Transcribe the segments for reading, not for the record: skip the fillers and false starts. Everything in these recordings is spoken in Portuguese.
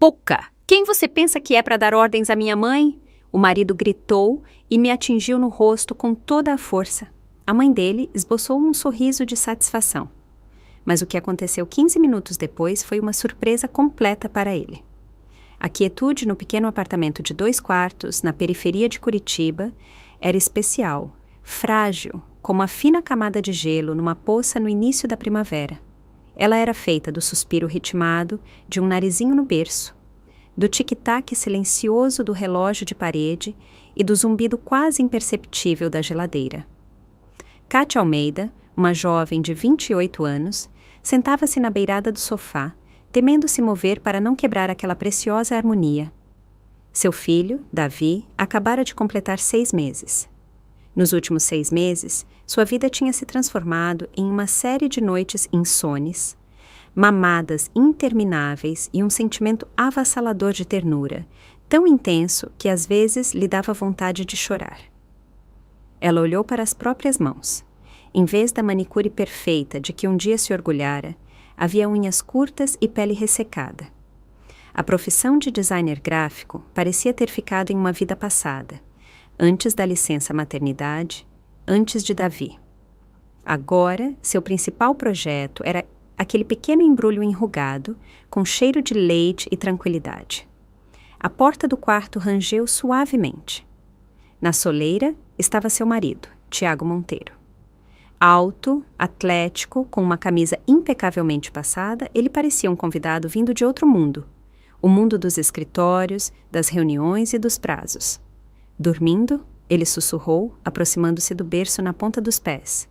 boca! Quem você pensa que é para dar ordens à minha mãe? O marido gritou e me atingiu no rosto com toda a força. A mãe dele esboçou um sorriso de satisfação. Mas o que aconteceu 15 minutos depois foi uma surpresa completa para ele. A quietude no pequeno apartamento de 2 quartos, na periferia de Curitiba, era especial, frágil, como a fina camada de gelo numa poça no início da primavera. Ela era feita do suspiro ritmado de um narizinho no berço, do tic-tac silencioso do relógio de parede e do zumbido quase imperceptível da geladeira. Kátia Almeida, uma jovem de 28 anos, sentava-se na beirada do sofá, temendo se mover para não quebrar aquela preciosa harmonia. Seu filho, Davi, acabara de completar 6 meses. Nos últimos 6 meses, sua vida tinha se transformado em uma série de noites insones, mamadas intermináveis e um sentimento avassalador de ternura, tão intenso que às vezes lhe dava vontade de chorar. Ela olhou para as próprias mãos. Em vez da manicure perfeita de que um dia se orgulhara, havia unhas curtas e pele ressecada. A profissão de designer gráfico parecia ter ficado em uma vida passada, antes da licença maternidade, antes de Davi. Agora, seu principal projeto era aquele pequeno embrulho enrugado, com cheiro de leite e tranquilidade. A porta do quarto rangeu suavemente. Na soleira estava seu marido, Tiago Monteiro. Alto, atlético, com uma camisa impecavelmente passada, ele parecia um convidado vindo de outro mundo. O mundo dos escritórios, das reuniões e dos prazos. Dormindo, ele sussurrou, aproximando-se do berço na ponta dos pés.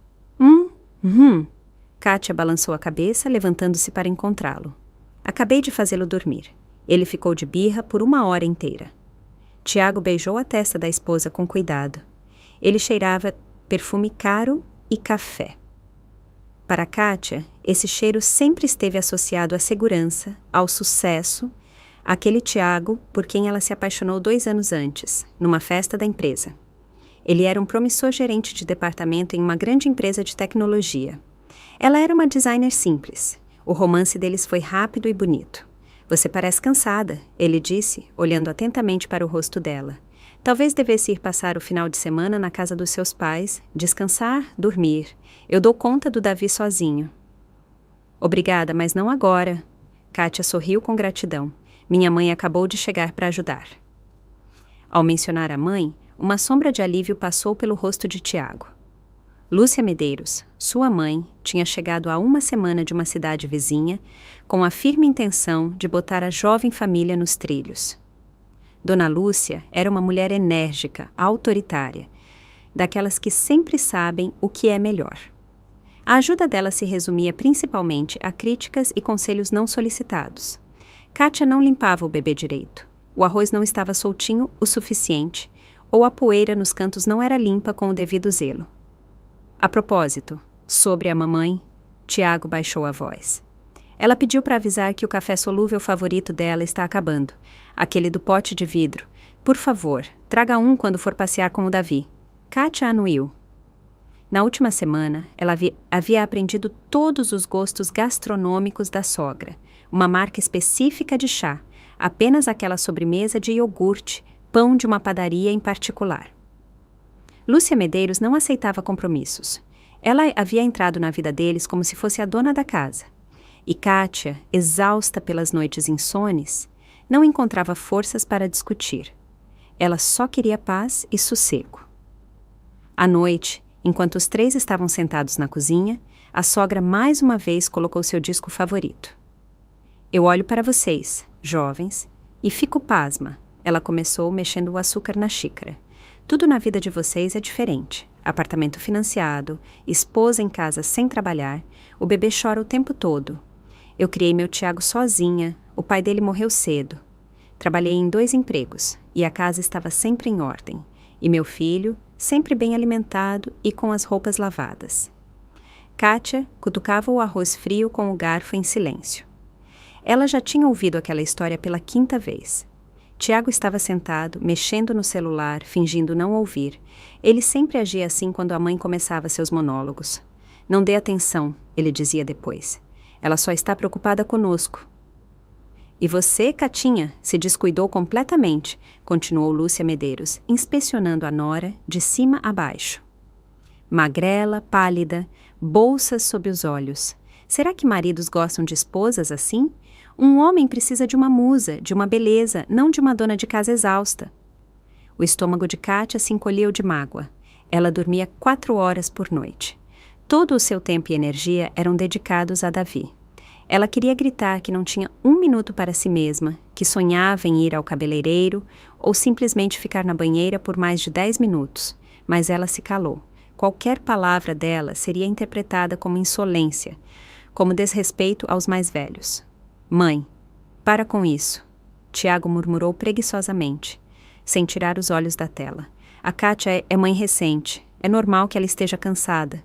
Kátia balançou a cabeça, levantando-se para encontrá-lo. Acabei de fazê-lo dormir. Ele ficou de birra por 1 hora inteira. Tiago beijou a testa da esposa com cuidado. Ele cheirava perfume caro e café. Para Kátia, esse cheiro sempre esteve associado à segurança, ao sucesso, àquele Tiago por quem ela se apaixonou 2 anos antes, numa festa da empresa. Ele era um promissor gerente de departamento em uma grande empresa de tecnologia. Ela era uma designer simples. O romance deles foi rápido e bonito. Você parece cansada, ele disse, olhando atentamente para o rosto dela. Talvez devesse ir passar o final de semana na casa dos seus pais, descansar, dormir. Eu dou conta do Davi sozinho. Obrigada, mas não agora. Kátia sorriu com gratidão. Minha mãe acabou de chegar para ajudar. Ao mencionar a mãe, uma sombra de alívio passou pelo rosto de Tiago. Lúcia Medeiros, sua mãe, tinha chegado há 1 semana de uma cidade vizinha, com a firme intenção de botar a jovem família nos trilhos. Dona Lúcia era uma mulher enérgica, autoritária, daquelas que sempre sabem o que é melhor. A ajuda dela se resumia principalmente a críticas e conselhos não solicitados. Kátia não limpava o bebê direito. O arroz não estava soltinho o suficiente, ou a poeira nos cantos não era limpa com o devido zelo. A propósito, sobre a mamãe, Tiago baixou a voz. Ela pediu para avisar que o café solúvel favorito dela está acabando, aquele do pote de vidro. Por favor, traga um quando for passear com o Davi. Kátia anuiu. Na última semana, ela havia aprendido todos os gostos gastronômicos da sogra, uma marca específica de chá, apenas aquela sobremesa de iogurte, pão de uma padaria em particular. Lúcia Medeiros não aceitava compromissos. Ela havia entrado na vida deles como se fosse a dona da casa. E Kátia, exausta pelas noites insones, não encontrava forças para discutir. Ela só queria paz e sossego. À noite, enquanto os 3 estavam sentados na cozinha, a sogra mais uma vez colocou seu disco favorito. Eu olho para vocês, jovens, e fico pasma. Ela começou mexendo o açúcar na xícara. Tudo na vida de vocês é diferente. Apartamento financiado, esposa em casa sem trabalhar, o bebê chora o tempo todo. Eu criei meu Tiago sozinha, o pai dele morreu cedo. Trabalhei em 2 empregos, e a casa estava sempre em ordem. E meu filho, sempre bem alimentado e com as roupas lavadas. Kátia cutucava o arroz frio com o garfo em silêncio. Ela já tinha ouvido aquela história pela 5ª vez. Tiago estava sentado, mexendo no celular, fingindo não ouvir. Ele sempre agia assim quando a mãe começava seus monólogos. Não dê atenção, ele dizia depois. Ela só está preocupada conosco. E você, Catinha, se descuidou completamente, continuou Lúcia Medeiros, inspecionando a nora de cima a baixo. Magrela, pálida, bolsas sob os olhos. Será que maridos gostam de esposas assim? Um homem precisa de uma musa, de uma beleza, não de uma dona de casa exausta. O estômago de Kátia se encolheu de mágoa. Ela dormia 4 horas por noite. Todo o seu tempo e energia eram dedicados a Davi. Ela queria gritar que não tinha 1 minuto para si mesma, que sonhava em ir ao cabeleireiro ou simplesmente ficar na banheira por mais de 10 minutos, mas ela se calou. Qualquer palavra dela seria interpretada como insolência, como desrespeito aos mais velhos. Mãe, para com isso, Tiago murmurou preguiçosamente, sem tirar os olhos da tela. A Kátia é mãe recente, é normal que ela esteja cansada.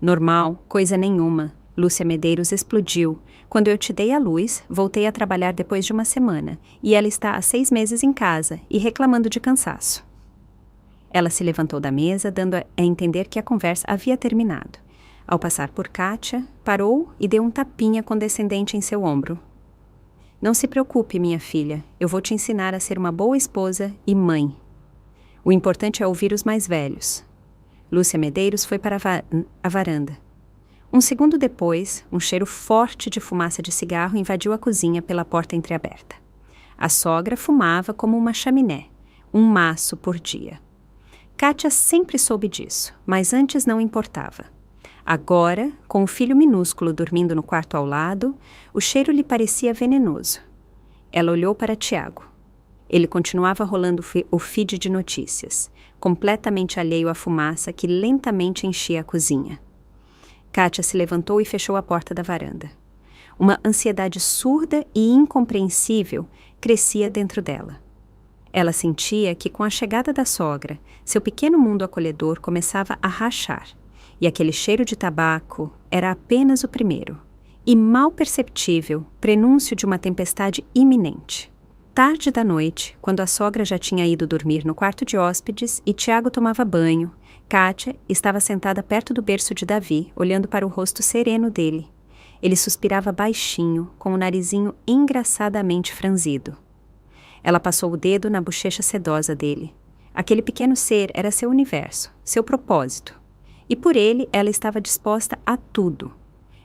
Normal, coisa nenhuma. Lúcia Medeiros explodiu. Quando eu te dei a luz, voltei a trabalhar depois de uma semana, e ela está há 6 meses em casa e reclamando de cansaço. Ela se levantou da mesa, dando a entender que a conversa havia terminado. Ao passar por Kátia, parou e deu um tapinha condescendente em seu ombro. Não se preocupe, minha filha, eu vou te ensinar a ser uma boa esposa e mãe. O importante é ouvir os mais velhos. Lúcia Medeiros foi para a varanda. Um segundo depois, um cheiro forte de fumaça de cigarro invadiu a cozinha pela porta entreaberta. A sogra fumava como uma chaminé, 1 maço por dia. Kátia sempre soube disso, mas antes não importava. Agora, com o filho minúsculo dormindo no quarto ao lado, o cheiro lhe parecia venenoso. Ela olhou para Tiago. Ele continuava rolando o feed de notícias, completamente alheio à fumaça que lentamente enchia a cozinha. Kátia se levantou e fechou a porta da varanda. Uma ansiedade surda e incompreensível crescia dentro dela. Ela sentia que, com a chegada da sogra, seu pequeno mundo acolhedor começava a rachar, e aquele cheiro de tabaco era apenas o primeiro, e mal perceptível prenúncio de uma tempestade iminente. Tarde da noite, quando a sogra já tinha ido dormir no quarto de hóspedes e Tiago tomava banho, Kátia estava sentada perto do berço de Davi, olhando para o rosto sereno dele. Ele suspirava baixinho, com o narizinho engraçadamente franzido. Ela passou o dedo na bochecha sedosa dele. Aquele pequeno ser era seu universo, seu propósito. E por ele ela estava disposta a tudo,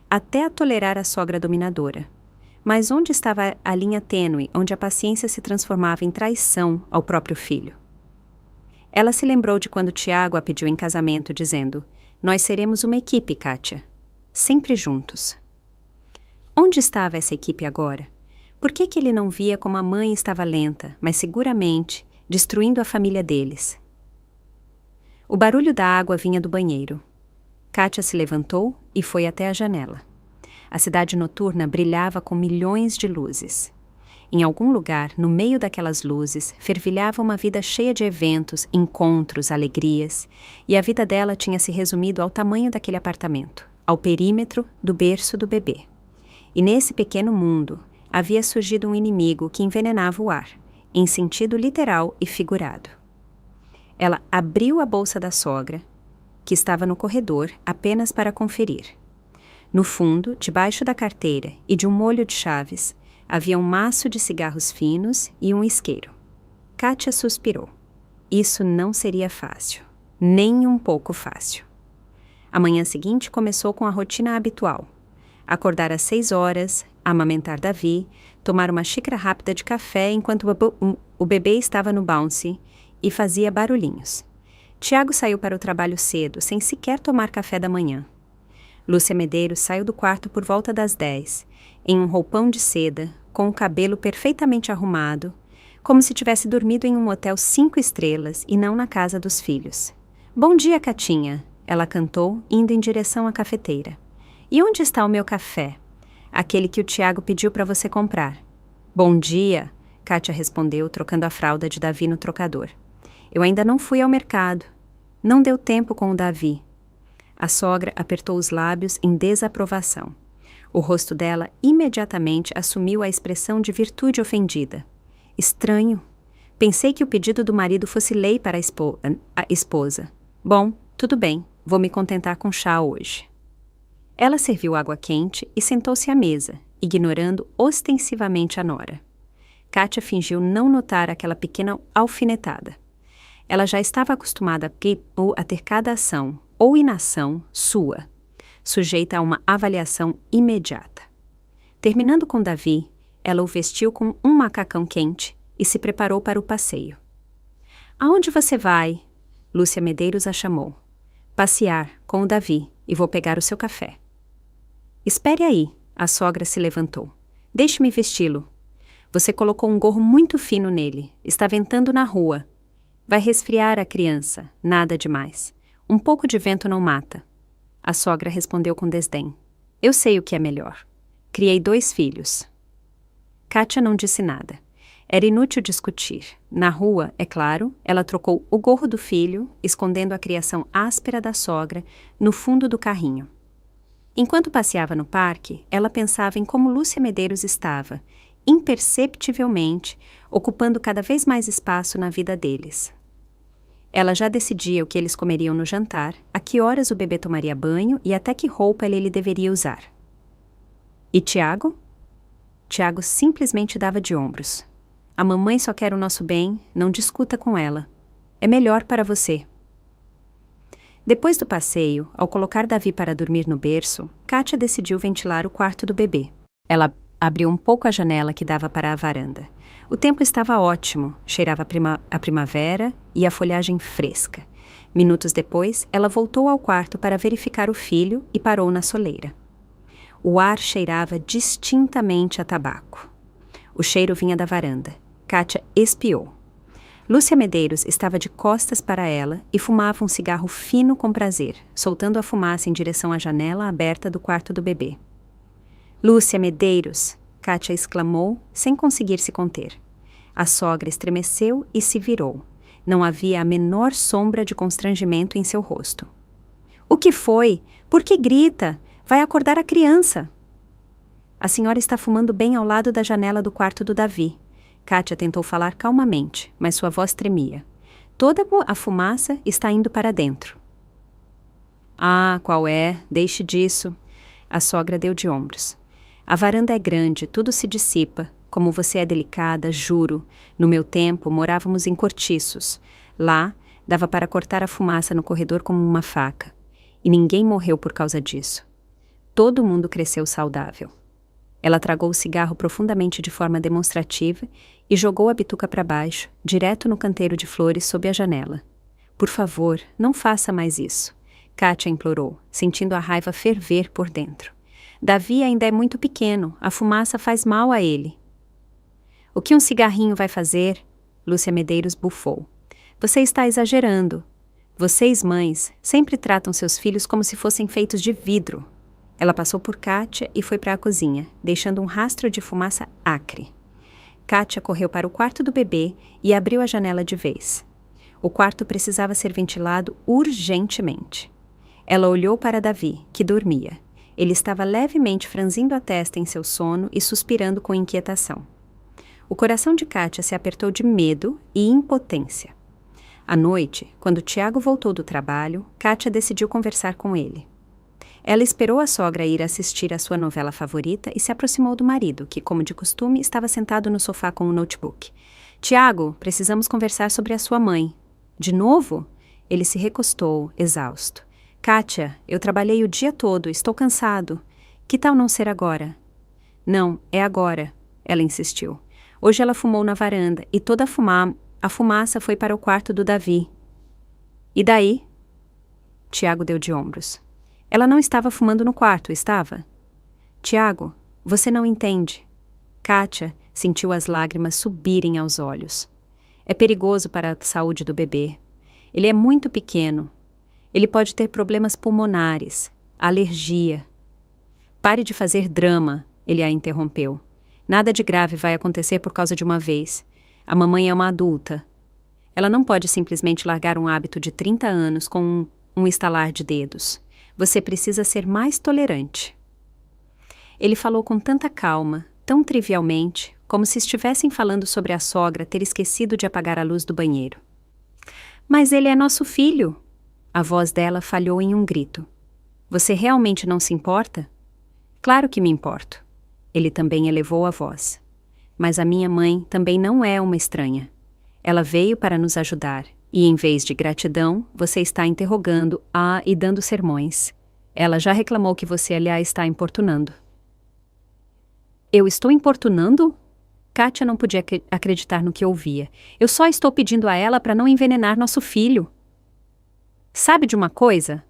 até a tolerar a sogra dominadora. Mas onde estava a linha tênue, onde a paciência se transformava em traição ao próprio filho? Ela se lembrou de quando Tiago a pediu em casamento, dizendo: "Nós seremos uma equipe, Kátia, sempre juntos." Onde estava essa equipe agora? Por que ele não via como a mãe estava lenta, mas seguramente, destruindo a família deles? O barulho da água vinha do banheiro. Kátia se levantou e foi até a janela. A cidade noturna brilhava com milhões de luzes. Em algum lugar, no meio daquelas luzes, fervilhava uma vida cheia de eventos, encontros, alegrias, e a vida dela tinha se resumido ao tamanho daquele apartamento, ao perímetro do berço do bebê. E nesse pequeno mundo, havia surgido um inimigo que envenenava o ar, em sentido literal e figurado. Ela abriu a bolsa da sogra, que estava no corredor, apenas para conferir. No fundo, debaixo da carteira e de um molho de chaves, havia um maço de cigarros finos e um isqueiro. Kátia suspirou. Isso não seria fácil, nem um pouco fácil. A manhã seguinte começou com a rotina habitual. Acordar às 6 horas, amamentar Davi, tomar uma xícara rápida de café enquanto o bebê estava no bouncy e fazia barulhinhos. Tiago saiu para o trabalho cedo, sem sequer tomar café da manhã. Lúcia Medeiros saiu do quarto por volta das 10, em um roupão de seda, com o cabelo perfeitamente arrumado, como se tivesse dormido em um hotel 5 estrelas e não na casa dos filhos. "Bom dia, Catinha", ela cantou, indo em direção à cafeteira. "E onde está o meu café? Aquele que o Tiago pediu para você comprar." "Bom dia", Kátia respondeu, trocando a fralda de Davi no trocador. "Eu ainda não fui ao mercado. Não deu tempo com o Davi." A sogra apertou os lábios em desaprovação. O rosto dela imediatamente assumiu a expressão de virtude ofendida. "Estranho. Pensei que o pedido do marido fosse lei para a esposa. Bom, tudo bem, vou me contentar com chá hoje." Ela serviu água quente e sentou-se à mesa, ignorando ostensivamente a nora. Kátia fingiu não notar aquela pequena alfinetada. Ela já estava acostumada a ter cada ação ou inação sua, sujeita a uma avaliação imediata. Terminando com Davi, ela o vestiu com um macacão quente e se preparou para o passeio. "Aonde você vai?" Lúcia Medeiros a chamou. "Passear com o Davi e vou pegar o seu café." "Espere aí." A sogra se levantou. "Deixe-me vesti-lo. Você colocou um gorro muito fino nele. Está ventando na rua. Vai resfriar a criança. Nada demais. Um pouco de vento não mata." A sogra respondeu com desdém. "Eu sei o que é melhor. Criei 2 filhos." Kátia não disse nada. Era inútil discutir. Na rua, é claro, ela trocou o gorro do filho, escondendo a criação áspera da sogra, no fundo do carrinho. Enquanto passeava no parque, ela pensava em como Lúcia Medeiros estava, imperceptivelmente, ocupando cada vez mais espaço na vida deles. Ela já decidia o que eles comeriam no jantar, a que horas o bebê tomaria banho e até que roupa ele deveria usar. E Tiago? Tiago simplesmente dava de ombros. "A mamãe só quer o nosso bem, não discuta com ela. É melhor para você." Depois do passeio, ao colocar Davi para dormir no berço, Kátia decidiu ventilar o quarto do bebê. Ela abriu um pouco a janela que dava para a varanda. O tempo estava ótimo, cheirava a primavera e a folhagem fresca. Minutos depois, ela voltou ao quarto para verificar o filho e parou na soleira. O ar cheirava distintamente a tabaco. O cheiro vinha da varanda. Kátia espiou. Lúcia Medeiros estava de costas para ela e fumava um cigarro fino com prazer, soltando a fumaça em direção à janela aberta do quarto do bebê. "Lúcia Medeiros!" Kátia exclamou, sem conseguir se conter. A sogra estremeceu e se virou. Não havia a menor sombra de constrangimento em seu rosto. "O que foi? Por que grita? Vai acordar a criança." "A senhora está fumando bem ao lado da janela do quarto do Davi." Kátia tentou falar calmamente, mas sua voz tremia. "Toda a fumaça está indo para dentro." "Ah, qual é? Deixe disso." A sogra deu de ombros. "A varanda é grande, tudo se dissipa. Como você é delicada, juro. No meu tempo, morávamos em cortiços. Lá, dava para cortar a fumaça no corredor como uma faca. E ninguém morreu por causa disso. Todo mundo cresceu saudável." Ela tragou o cigarro profundamente de forma demonstrativa e jogou a bituca para baixo, direto no canteiro de flores sob a janela. "Por favor, não faça mais isso." Kátia implorou, sentindo a raiva ferver por dentro. "Davi ainda é muito pequeno, a fumaça faz mal a ele." "O que um cigarrinho vai fazer?" Lúcia Medeiros bufou. "Você está exagerando. Vocês, mães, sempre tratam seus filhos como se fossem feitos de vidro." Ela passou por Kátia e foi para a cozinha, deixando um rastro de fumaça acre. Kátia correu para o quarto do bebê e abriu a janela de vez. O quarto precisava ser ventilado urgentemente. Ela olhou para Davi, que dormia. Ele estava levemente franzindo a testa em seu sono e suspirando com inquietação. O coração de Kátia se apertou de medo e impotência. À noite, quando Tiago voltou do trabalho, Kátia decidiu conversar com ele. Ela esperou a sogra ir assistir à sua novela favorita e se aproximou do marido, que, como de costume, estava sentado no sofá com um notebook. "Tiago, precisamos conversar sobre a sua mãe." "De novo?" Ele se recostou, exausto. "Kátia, eu trabalhei o dia todo, estou cansado. Que tal não ser agora?" "Não, é agora," ela insistiu. Hoje ela fumou na varanda e toda a fumaça foi para o quarto do Davi. "E daí?" Tiago deu de ombros. "Ela não estava fumando no quarto, estava?" "Tiago, você não entende." Kátia sentiu as lágrimas subirem aos olhos. "É perigoso para a saúde do bebê. Ele é muito pequeno. Ele pode ter problemas pulmonares, alergia." "Pare de fazer drama," ele a interrompeu. "Nada de grave vai acontecer por causa de uma vez. A mamãe é uma adulta. Ela não pode simplesmente largar um hábito de 30 anos com um estalar de dedos. Você precisa ser mais tolerante." Ele falou com tanta calma, tão trivialmente, como se estivessem falando sobre a sogra ter esquecido de apagar a luz do banheiro. "Mas ele é nosso filho." A voz dela falhou em um grito. "Você realmente não se importa?" "Claro que me importo." Ele também elevou a voz. Mas a minha mãe também não é uma estranha. Ela veio para nos ajudar, e em vez de gratidão, você está interrogando-a e dando sermões. Ela já reclamou que você, aliás, está importunando. Eu estou importunando? Kátia não podia acreditar no que ouvia. Eu só estou pedindo a ela para não envenenar nosso filho. Sabe de uma coisa?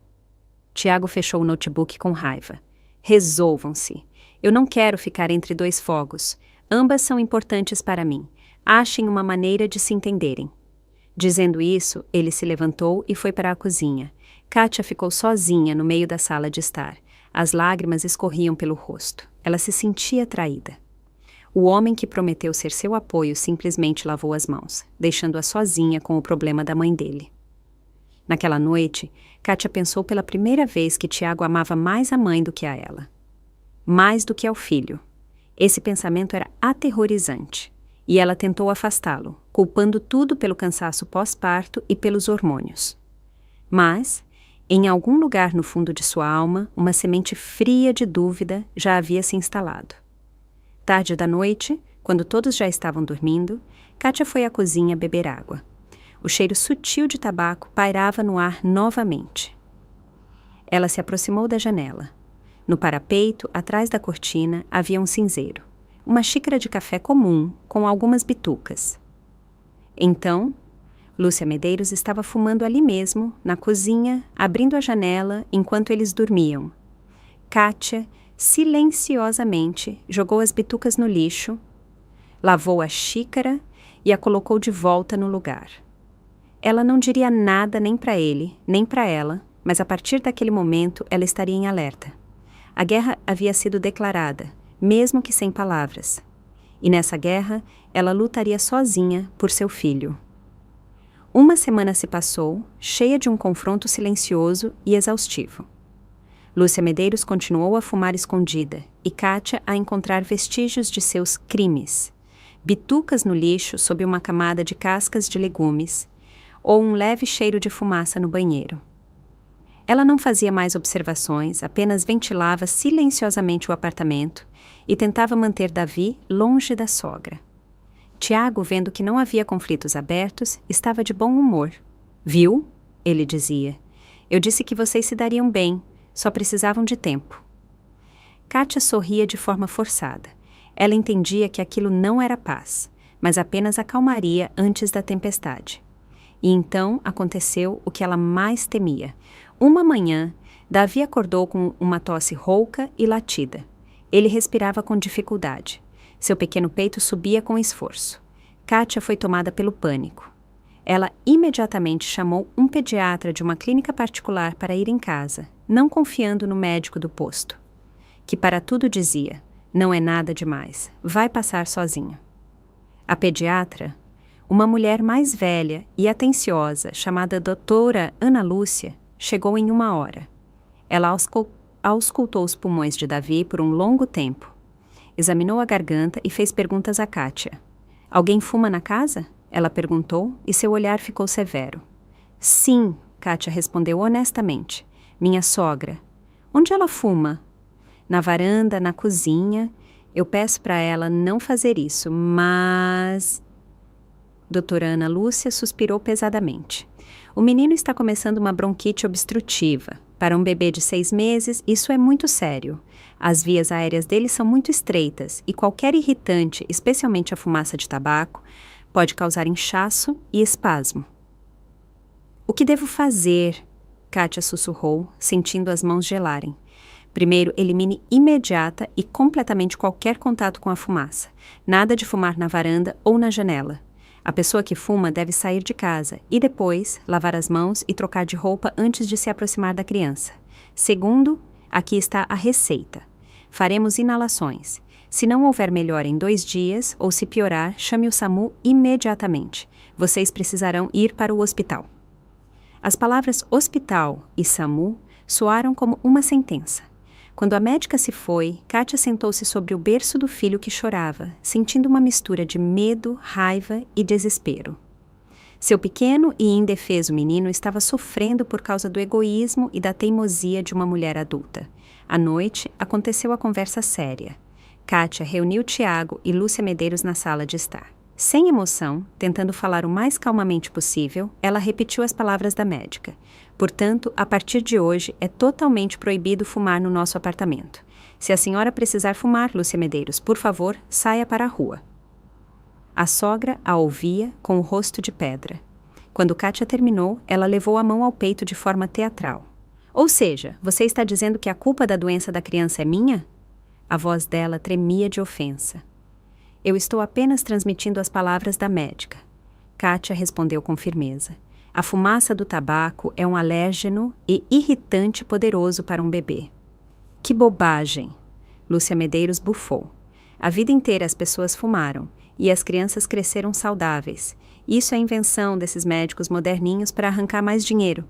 Tiago fechou o notebook com raiva. Resolvam-se. Eu não quero ficar entre dois fogos. Ambas são importantes para mim. Achem uma maneira de se entenderem. Dizendo isso, ele se levantou e foi para a cozinha. Kátia ficou sozinha no meio da sala de estar. As lágrimas escorriam pelo rosto. Ela se sentia traída. O homem que prometeu ser seu apoio simplesmente lavou as mãos, deixando-a sozinha com o problema da mãe dele. Naquela noite, Kátia pensou pela primeira vez que Tiago amava mais a mãe do que a ela. Mais do que ao filho. Esse pensamento era aterrorizante, e ela tentou afastá-lo, culpando tudo pelo cansaço pós-parto e pelos hormônios. Mas, em algum lugar no fundo de sua alma, uma semente fria de dúvida já havia se instalado. Tarde da noite, quando todos já estavam dormindo, Kátia foi à cozinha beber água. O cheiro sutil de tabaco pairava no ar novamente. Ela se aproximou da janela. No parapeito, atrás da cortina, havia um cinzeiro. Uma xícara de café comum, com algumas bitucas. Então, Lúcia Medeiros estava fumando ali mesmo, na cozinha, abrindo a janela enquanto eles dormiam. Kátia, silenciosamente, jogou as bitucas no lixo, lavou a xícara e a colocou de volta no lugar. Ela não diria nada nem para ele, nem para ela, mas a partir daquele momento ela estaria em alerta. A guerra havia sido declarada, mesmo que sem palavras. E nessa guerra, ela lutaria sozinha por seu filho. Uma semana se passou, cheia de um confronto silencioso e exaustivo. Lúcia Medeiros continuou a fumar escondida e Kátia a encontrar vestígios de seus crimes. Bitucas no lixo sob uma camada de cascas de legumes, ou um leve cheiro de fumaça no banheiro. Ela não fazia mais observações, apenas ventilava silenciosamente o apartamento e tentava manter Davi longe da sogra. Tiago, vendo que não havia conflitos abertos, estava de bom humor. Viu? Ele dizia. Eu disse que vocês se dariam bem, só precisavam de tempo. Kátia sorria de forma forçada. Ela entendia que aquilo não era paz, mas apenas a calmaria antes da tempestade. E então aconteceu o que ela mais temia. Uma manhã, Davi acordou com uma tosse rouca e latida. Ele respirava com dificuldade. Seu pequeno peito subia com esforço. Kátia foi tomada pelo pânico. Ela imediatamente chamou um pediatra de uma clínica particular para ir em casa, não confiando no médico do posto, que para tudo dizia, não é nada demais, vai passar sozinho. A pediatra, uma mulher mais velha e atenciosa, chamada doutora Ana Lúcia, chegou em 1 hora. Ela auscultou os pulmões de Davi por um longo tempo. Examinou a garganta e fez perguntas a Kátia. Alguém fuma na casa? Ela perguntou e seu olhar ficou severo. Sim, Kátia respondeu honestamente. Minha sogra. Onde ela fuma? Na varanda, na cozinha. Eu peço para ela não fazer isso, mas... Doutora Ana Lúcia suspirou pesadamente. O menino está começando uma bronquite obstrutiva. Para um bebê de 6 meses, isso é muito sério. As vias aéreas dele são muito estreitas e qualquer irritante, especialmente a fumaça de tabaco, pode causar inchaço e espasmo. O que devo fazer? Kátia sussurrou, sentindo as mãos gelarem. Primeiro, elimine imediata e completamente qualquer contato com a fumaça. Nada de fumar na varanda ou na janela. A pessoa que fuma deve sair de casa e depois lavar as mãos e trocar de roupa antes de se aproximar da criança. Segundo, aqui está a receita. Faremos inalações. Se não houver melhora em 2 dias ou se piorar, chame o SAMU imediatamente. Vocês precisarão ir para o hospital. As palavras hospital e SAMU soaram como uma sentença. Quando a médica se foi, Kátia sentou-se sobre o berço do filho que chorava, sentindo uma mistura de medo, raiva e desespero. Seu pequeno e indefeso menino estava sofrendo por causa do egoísmo e da teimosia de uma mulher adulta. À noite, aconteceu a conversa séria. Kátia reuniu Tiago e Lúcia Medeiros na sala de estar. Sem emoção, tentando falar o mais calmamente possível, ela repetiu as palavras da médica. Portanto, a partir de hoje, é totalmente proibido fumar no nosso apartamento. Se a senhora precisar fumar, Lúcia Medeiros, por favor, saia para a rua. A sogra a ouvia com o rosto de pedra. Quando Kátia terminou, ela levou a mão ao peito de forma teatral. Ou seja, você está dizendo que a culpa da doença da criança é minha? A voz dela tremia de ofensa. Eu estou apenas transmitindo as palavras da médica. Kátia respondeu com firmeza. A fumaça do tabaco é um alérgeno e irritante poderoso para um bebê. Que bobagem! Lúcia Medeiros bufou. A vida inteira as pessoas fumaram, e as crianças cresceram saudáveis. Isso é invenção desses médicos moderninhos para arrancar mais dinheiro.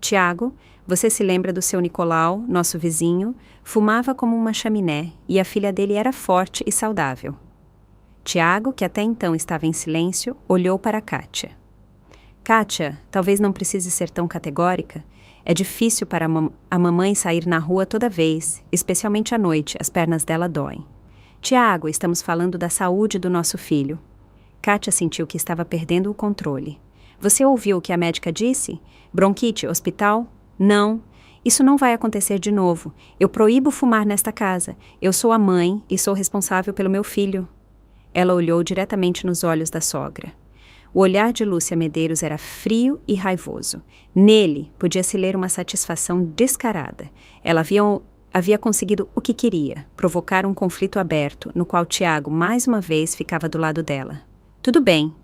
Tiago, você se lembra do seu Nicolau, nosso vizinho, fumava como uma chaminé e a filha dele era forte e saudável. Tiago, que até então estava em silêncio, olhou para Kátia. Kátia, talvez não precise ser tão categórica. É difícil para a mamãe sair na rua toda vez, especialmente à noite, as pernas dela doem. Tiago, estamos falando da saúde do nosso filho. Kátia sentiu que estava perdendo o controle. Você ouviu o que a médica disse? Bronquite, hospital? Não. Isso não vai acontecer de novo. Eu proíbo fumar nesta casa. Eu sou a mãe e sou responsável pelo meu filho. Ela olhou diretamente nos olhos da sogra. O olhar de Lúcia Medeiros era frio e raivoso. Nele podia-se ler uma satisfação descarada. Ela havia conseguido o que queria, provocar um conflito aberto, no qual Tiago mais uma vez ficava do lado dela. Tudo bem,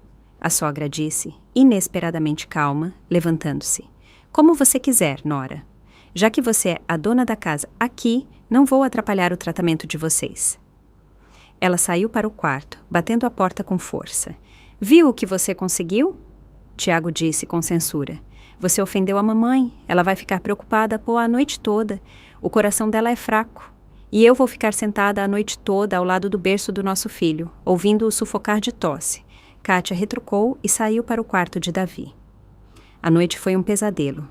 a sogra disse, inesperadamente calma, levantando-se. Como você quiser, Nora. Já que você é a dona da casa aqui, não vou atrapalhar o tratamento de vocês. Ela saiu para o quarto, batendo a porta com força. Viu o que você conseguiu? Tiago disse com censura. Você ofendeu a mamãe, ela vai ficar preocupada a noite toda. O coração dela é fraco. E eu vou ficar sentada a noite toda ao lado do berço do nosso filho, ouvindo-o sufocar de tosse. Kátia retrucou e saiu para o quarto de Davi. A noite foi um pesadelo.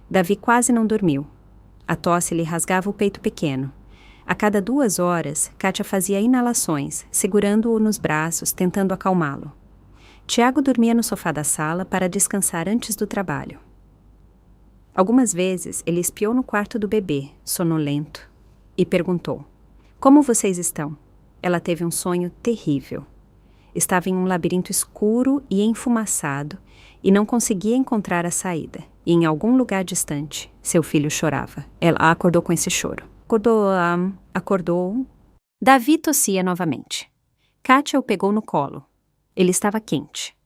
Davi quase não dormiu. A tosse lhe rasgava o peito pequeno. A cada 2 horas, Kátia fazia inalações, segurando-o nos braços, tentando acalmá-lo. Tiago dormia no sofá da sala para descansar antes do trabalho. Algumas vezes, ele espiou no quarto do bebê, sonolento, e perguntou: Como vocês estão? Ela teve um sonho terrível. Estava em um labirinto escuro e enfumaçado e não conseguia encontrar a saída. E em algum lugar distante, seu filho chorava. Ela a acordou com esse choro. Acordou. Davi tossia novamente. Kátia o pegou no colo. Ele estava quente.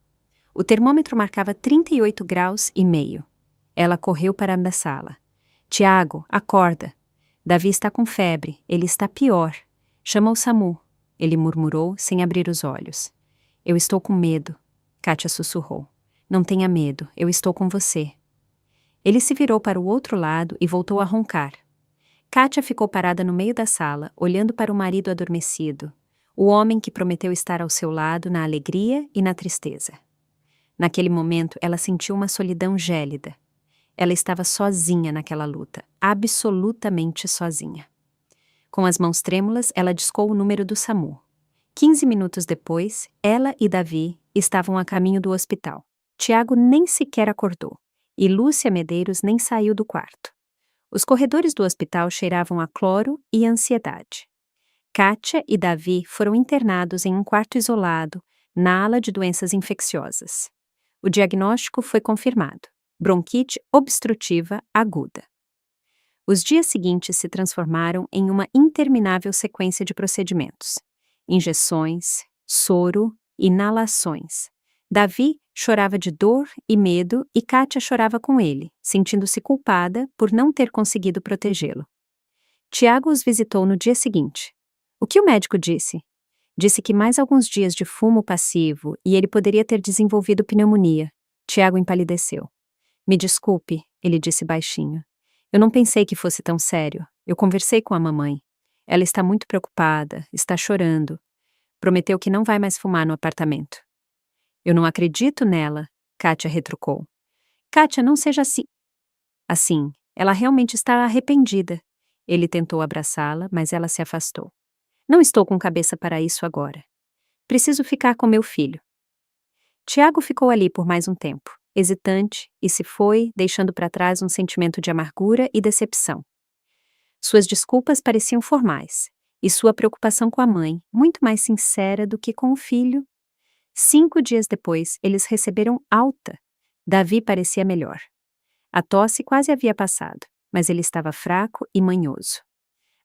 O termômetro marcava 38 graus e meio. Ela correu para a sala. Tiago, acorda. Davi está com febre. Ele está pior. Chama o SAMU. Ele murmurou sem abrir os olhos. Eu estou com medo. Kátia sussurrou. Não tenha medo. Eu estou com você. Ele se virou para o outro lado e voltou a roncar. Kátia ficou parada no meio da sala, olhando para o marido adormecido, o homem que prometeu estar ao seu lado na alegria e na tristeza. Naquele momento, ela sentiu uma solidão gélida. Ela estava sozinha naquela luta, absolutamente sozinha. Com as mãos trêmulas, ela discou o número do SAMU. 15 minutos depois, ela e Davi estavam a caminho do hospital. Tiago nem sequer acordou, e Lúcia Medeiros nem saiu do quarto. Os corredores do hospital cheiravam a cloro e ansiedade. Kátia e Davi foram internados em um quarto isolado, na ala de doenças infecciosas. O diagnóstico foi confirmado: bronquite obstrutiva aguda. Os dias seguintes se transformaram em uma interminável sequência de procedimentos: injeções, soro, inalações. Davi chorava de dor e medo e Kátia chorava com ele, sentindo-se culpada por não ter conseguido protegê-lo. Tiago os visitou no dia seguinte. O que o médico disse? Disse que mais alguns dias de fumo passivo e ele poderia ter desenvolvido pneumonia. Tiago empalideceu. Me desculpe, ele disse baixinho. Eu não pensei que fosse tão sério. Eu conversei com a mamãe. Ela está muito preocupada, está chorando. Prometeu que não vai mais fumar no apartamento. Eu não acredito nela, Kátia retrucou. Kátia, não seja assim. Assim, ela realmente está arrependida. Ele tentou abraçá-la, mas ela se afastou. Não estou com cabeça para isso agora. Preciso ficar com meu filho. Tiago ficou ali por mais um tempo, hesitante, e se foi, deixando para trás um sentimento de amargura e decepção. Suas desculpas pareciam formais, e sua preocupação com a mãe, muito mais sincera do que com o filho. 5 dias depois, eles receberam alta. Davi parecia melhor. A tosse quase havia passado, mas ele estava fraco e manhoso.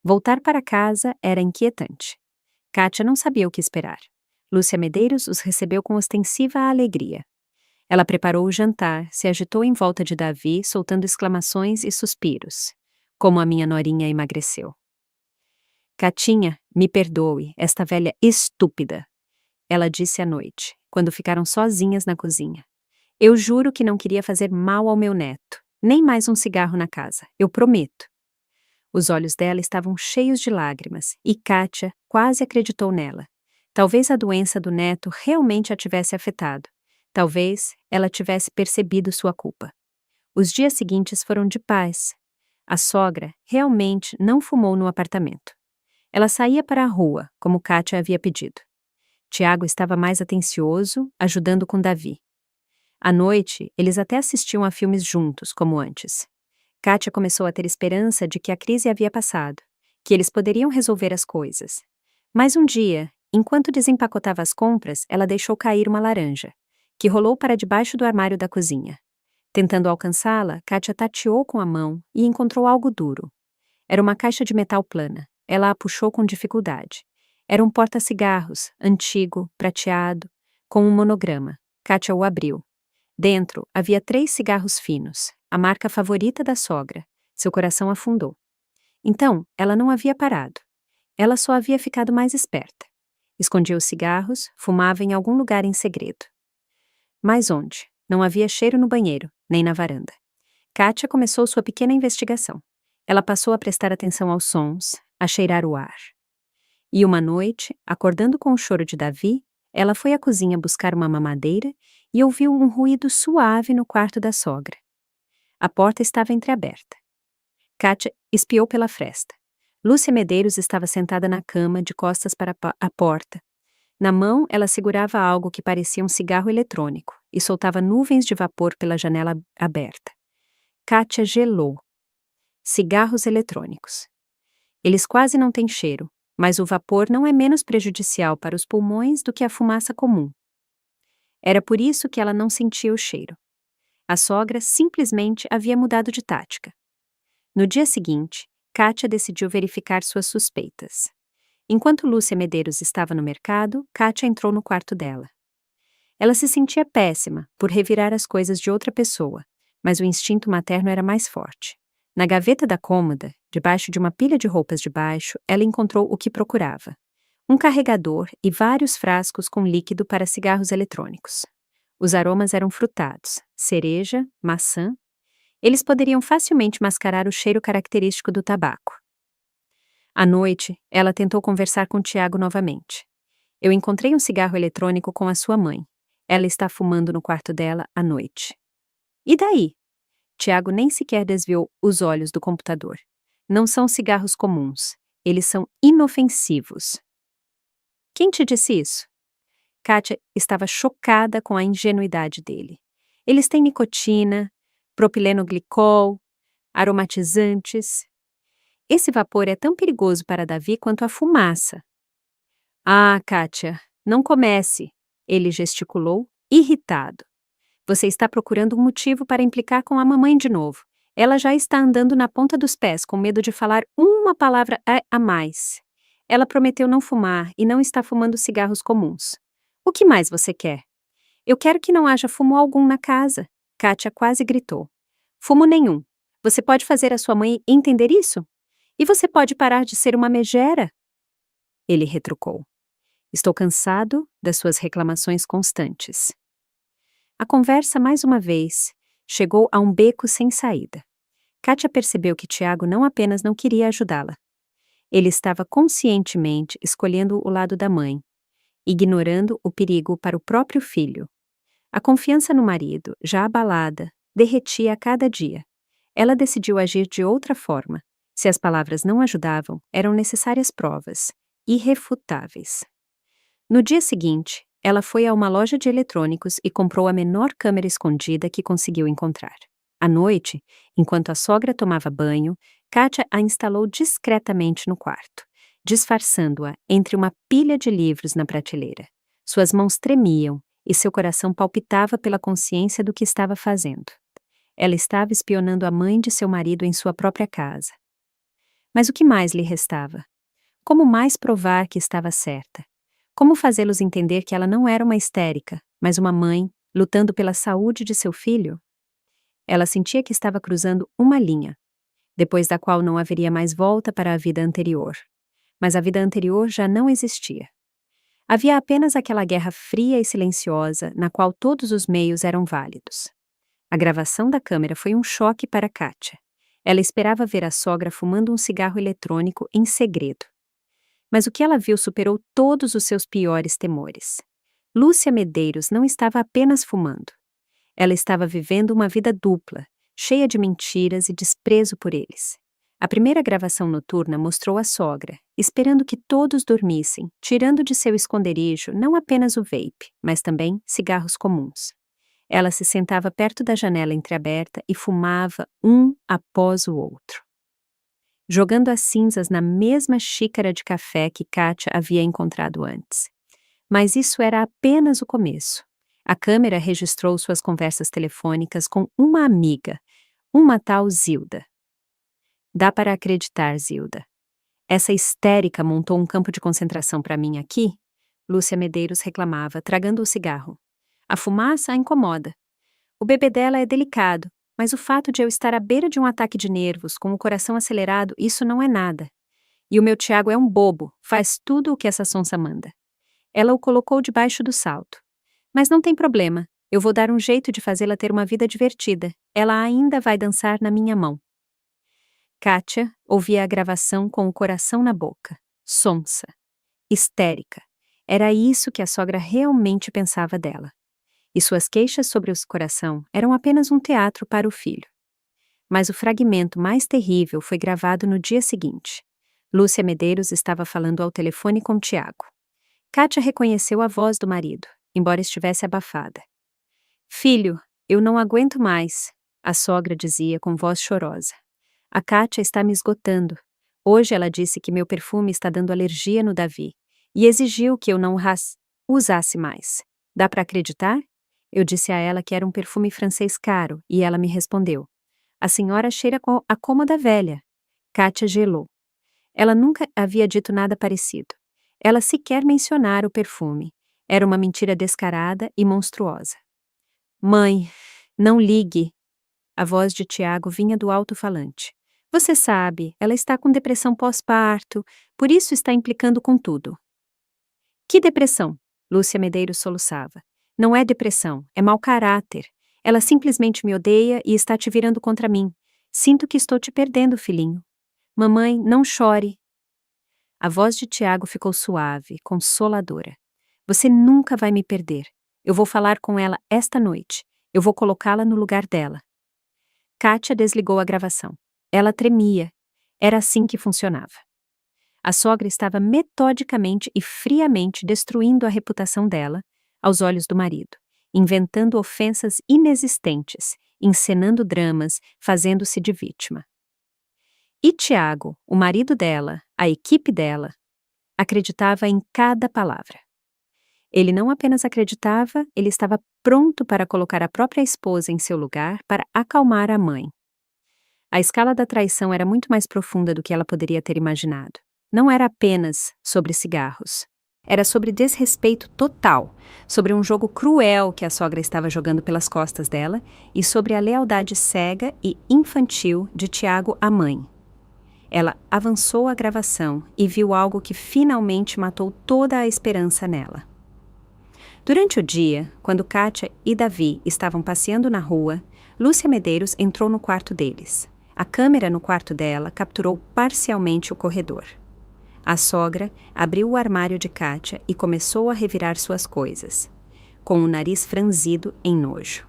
Voltar para casa era inquietante. Kátia não sabia o que esperar. Lúcia Medeiros os recebeu com ostensiva alegria. Ela preparou o jantar, se agitou em volta de Davi, soltando exclamações e suspiros. Como a minha norinha emagreceu. Catinha, me perdoe, esta velha estúpida, ela disse à noite, quando ficaram sozinhas na cozinha. Eu juro que não queria fazer mal ao meu neto, nem mais um cigarro na casa, eu prometo. Os olhos dela estavam cheios de lágrimas, e Kátia quase acreditou nela. Talvez a doença do neto realmente a tivesse afetado. Talvez ela tivesse percebido sua culpa. Os dias seguintes foram de paz. A sogra realmente não fumou no apartamento. Ela saía para a rua, como Kátia havia pedido. Tiago estava mais atencioso, ajudando com Davi. À noite, eles até assistiam a filmes juntos, como antes. Kátia começou a ter esperança de que a crise havia passado, que eles poderiam resolver as coisas. Mas um dia, enquanto desempacotava as compras, ela deixou cair uma laranja, que rolou para debaixo do armário da cozinha. Tentando alcançá-la, Kátia tateou com a mão e encontrou algo duro. Era uma caixa de metal plana. Ela a puxou com dificuldade. Era um porta-cigarros, antigo, prateado, com um monograma. Kátia o abriu. Dentro havia 3 cigarros finos, a marca favorita da sogra. Seu coração afundou. Então, ela não havia parado. Ela só havia ficado mais esperta. Escondia os cigarros, fumava em algum lugar em segredo. Mas onde? Não havia cheiro no banheiro, nem na varanda. Kátia começou sua pequena investigação. Ela passou a prestar atenção aos sons, a cheirar o ar. E uma noite, acordando com o choro de Davi, ela foi à cozinha buscar uma mamadeira e ouviu um ruído suave no quarto da sogra. A porta estava entreaberta. Kátia espiou pela fresta. Lúcia Medeiros estava sentada na cama, de costas para a porta. Na mão, ela segurava algo que parecia um cigarro eletrônico e soltava nuvens de vapor pela janela aberta. Kátia gelou. Cigarros eletrônicos. Eles quase não têm cheiro, mas o vapor não é menos prejudicial para os pulmões do que a fumaça comum. Era por isso que ela não sentia o cheiro. A sogra simplesmente havia mudado de tática. No dia seguinte, Kátia decidiu verificar suas suspeitas. Enquanto Lúcia Medeiros estava no mercado, Kátia entrou no quarto dela. Ela se sentia péssima por revirar as coisas de outra pessoa, mas o instinto materno era mais forte. Na gaveta da cômoda, debaixo de uma pilha de roupas de baixo, ela encontrou o que procurava. Um carregador e vários frascos com líquido para cigarros eletrônicos. Os aromas eram frutados, cereja, maçã. Eles poderiam facilmente mascarar o cheiro característico do tabaco. À noite, ela tentou conversar com Tiago novamente. Eu encontrei um cigarro eletrônico com a sua mãe. Ela está fumando no quarto dela à noite. E daí? Tiago nem sequer desviou os olhos do computador. Não são cigarros comuns. Eles são inofensivos. Quem te disse isso? Kátia estava chocada com a ingenuidade dele. Eles têm nicotina, propilenoglicol, aromatizantes. Esse vapor é tão perigoso para Davi quanto a fumaça. Ah, Kátia, não comece, ele gesticulou, irritado. Você está procurando um motivo para implicar com a mamãe de novo. Ela já está andando na ponta dos pés, com medo de falar uma palavra a mais. Ela prometeu não fumar e não está fumando cigarros comuns. O que mais você quer? Eu quero que não haja fumo algum na casa. Kátia quase gritou. Fumo nenhum. Você pode fazer a sua mãe entender isso? E você pode parar de ser uma megera? Ele retrucou. Estou cansado das suas reclamações constantes. A conversa, mais uma vez, chegou a um beco sem saída. Kátia percebeu que Tiago não apenas não queria ajudá-la. Ele estava conscientemente escolhendo o lado da mãe, ignorando o perigo para o próprio filho. A confiança no marido, já abalada, derretia a cada dia. Ela decidiu agir de outra forma. Se as palavras não ajudavam, eram necessárias provas. irrefutáveis. No dia seguinte, ela foi a uma loja de eletrônicos e comprou a menor câmera escondida que conseguiu encontrar. À noite, enquanto a sogra tomava banho, Kátia a instalou discretamente no quarto, disfarçando-a entre uma pilha de livros na prateleira. Suas mãos tremiam e seu coração palpitava pela consciência do que estava fazendo. Ela estava espionando a mãe de seu marido em sua própria casa. Mas o que mais lhe restava? Como mais provar que estava certa? Como fazê-los entender que ela não era uma histérica, mas uma mãe, lutando pela saúde de seu filho? Ela sentia que estava cruzando uma linha, depois da qual não haveria mais volta para a vida anterior. Mas a vida anterior já não existia. Havia apenas aquela guerra fria e silenciosa, na qual todos os meios eram válidos. A gravação da câmera foi um choque para Kátia. Ela esperava ver a sogra fumando um cigarro eletrônico em segredo. Mas o que ela viu superou todos os seus piores temores. Lúcia Medeiros não estava apenas fumando. Ela estava vivendo uma vida dupla, cheia de mentiras e desprezo por eles. A primeira gravação noturna mostrou a sogra, esperando que todos dormissem, tirando de seu esconderijo não apenas o vape, mas também cigarros comuns. Ela se sentava perto da janela entreaberta e fumava um após o outro, jogando as cinzas na mesma xícara de café que Kátia havia encontrado antes. Mas isso era apenas o começo. A câmera registrou suas conversas telefônicas com uma amiga, uma tal Zilda. Dá para acreditar, Zilda. Essa histérica montou um campo de concentração para mim aqui? Lúcia Medeiros reclamava, tragando o cigarro. A fumaça a incomoda. O bebê dela é delicado, mas o fato de eu estar à beira de um ataque de nervos, com o coração acelerado, isso não é nada. E o meu Tiago é um bobo, faz tudo o que essa sonsa manda. Ela o colocou debaixo do salto. Mas não tem problema, eu vou dar um jeito de fazê-la ter uma vida divertida. Ela ainda vai dançar na minha mão. Kátia ouvia a gravação com o coração na boca, sonsa, histérica. Era isso que a sogra realmente pensava dela. E suas queixas sobre o coração eram apenas um teatro para o filho. Mas o fragmento mais terrível foi gravado no dia seguinte. Lúcia Medeiros estava falando ao telefone com Tiago. Kátia reconheceu a voz do marido, embora estivesse abafada. Filho, eu não aguento mais, a sogra dizia com voz chorosa. A Kátia está me esgotando. Hoje ela disse que meu perfume está dando alergia no Davi e exigiu que eu não usasse mais. Dá para acreditar? Eu disse a ela que era um perfume francês caro e ela me respondeu. A senhora cheira a cômoda velha. Kátia gelou. Ela nunca havia dito nada parecido. Ela sequer mencionara o perfume. Era uma mentira descarada e monstruosa. Mãe, não ligue. A voz de Tiago vinha do alto-falante. Você sabe, ela está com depressão pós-parto, por isso está implicando com tudo. Que depressão? Lúcia Medeiros soluçava. Não é depressão, é mau caráter. Ela simplesmente me odeia e está te virando contra mim. Sinto que estou te perdendo, filhinho. Mamãe, não chore. A voz de Tiago ficou suave, consoladora. Você nunca vai me perder. Eu vou falar com ela esta noite. Eu vou colocá-la no lugar dela. Kátia desligou a gravação. Ela tremia. Era assim que funcionava. A sogra estava metodicamente e friamente destruindo a reputação dela, aos olhos do marido, inventando ofensas inexistentes, encenando dramas, fazendo-se de vítima. E Tiago, o marido dela, a equipe dela, acreditava em cada palavra. Ele não apenas acreditava, ele estava pronto para colocar a própria esposa em seu lugar para acalmar a mãe. A escala da traição era muito mais profunda do que ela poderia ter imaginado. Não era apenas sobre cigarros. Era sobre desrespeito total, sobre um jogo cruel que a sogra estava jogando pelas costas dela e sobre a lealdade cega e infantil de Tiago à mãe. Ela avançou a gravação e viu algo que finalmente matou toda a esperança nela. Durante o dia, quando Kátia e Davi estavam passeando na rua, Lúcia Medeiros entrou no quarto deles. A câmera no quarto dela capturou parcialmente o corredor. A sogra abriu o armário de Kátia e começou a revirar suas coisas, com o nariz franzido em nojo.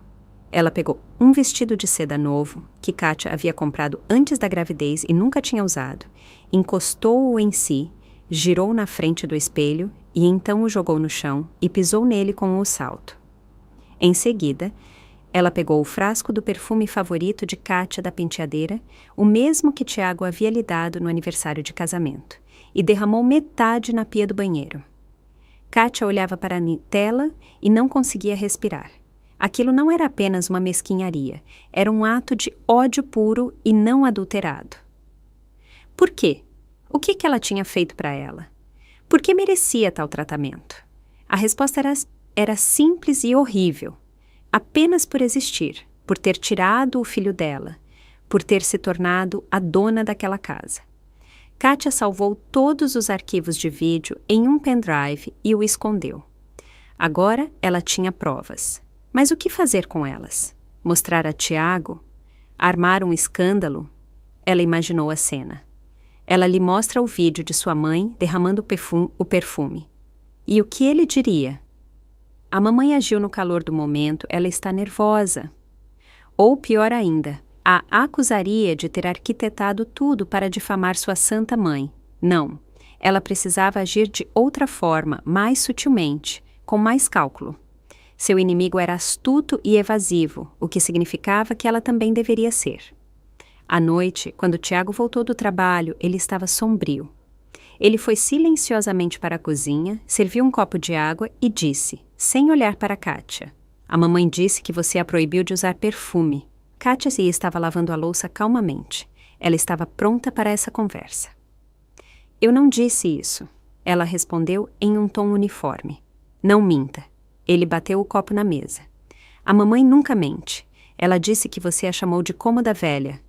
Ela pegou um vestido de seda novo, que Kátia havia comprado antes da gravidez e nunca tinha usado, encostou-o em si, girou na frente do espelho e então o jogou no chão e pisou nele com o salto. Em seguida, ela pegou o frasco do perfume favorito de Kátia da penteadeira, o mesmo que Tiago havia lhe dado no aniversário de casamento, e derramou metade na pia do banheiro. Kátia olhava para a tela e não conseguia respirar. Aquilo não era apenas uma mesquinharia, era um ato de ódio puro e não adulterado. Por quê? O que ela tinha feito para ela? Por que merecia tal tratamento? A resposta era simples e horrível. Apenas por existir, por ter tirado o filho dela, por ter se tornado a dona daquela casa. Kátia salvou todos os arquivos de vídeo em um pendrive e o escondeu. Agora ela tinha provas. Mas o que fazer com elas? Mostrar a Tiago? Armar um escândalo? Ela imaginou a cena. Ela lhe mostra o vídeo de sua mãe derramando o perfume. E o que ele diria? A mamãe agiu no calor do momento, ela está nervosa. Ou pior ainda, a acusaria de ter arquitetado tudo para difamar sua santa mãe. Não, ela precisava agir de outra forma, mais sutilmente, com mais cálculo. Seu inimigo era astuto e evasivo, o que significava que ela também deveria ser. À noite, quando Tiago voltou do trabalho, ele estava sombrio. Ele foi silenciosamente para a cozinha, serviu um copo de água e disse, sem olhar para Kátia: "A mamãe disse que você a proibiu de usar perfume." Kátia estava lavando a louça calmamente. Ela estava pronta para essa conversa. "Eu não disse isso," ela respondeu em um tom uniforme. "Não minta." Ele bateu o copo na mesa. "A mamãe nunca mente. Ela disse que você a chamou de cômoda velha.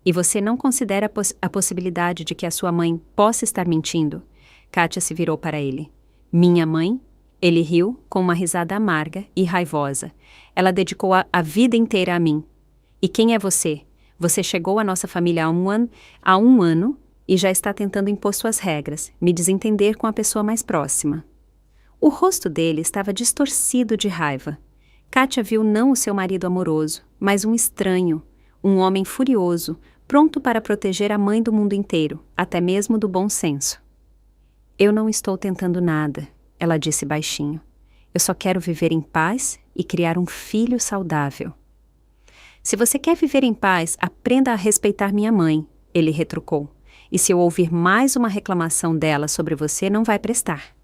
E você não considera a possibilidade de que a sua mãe possa estar mentindo?" Kátia se virou para ele. "Minha mãe?" Ele riu com uma risada amarga e raivosa. "Ela dedicou a vida inteira a mim. E quem é você? Você chegou à nossa família há um ano e já está tentando impor suas regras, me desentender com a pessoa mais próxima." O rosto dele estava distorcido de raiva. Kátia viu não o seu marido amoroso, mas um estranho, um homem furioso, pronto para proteger a mãe do mundo inteiro, até mesmo do bom senso. "Eu não estou tentando nada," ela disse baixinho. "Eu só quero viver em paz e criar um filho saudável." "Se você quer viver em paz, aprenda a respeitar minha mãe," ele retrucou. "E se eu ouvir mais uma reclamação dela sobre você, não vai prestar."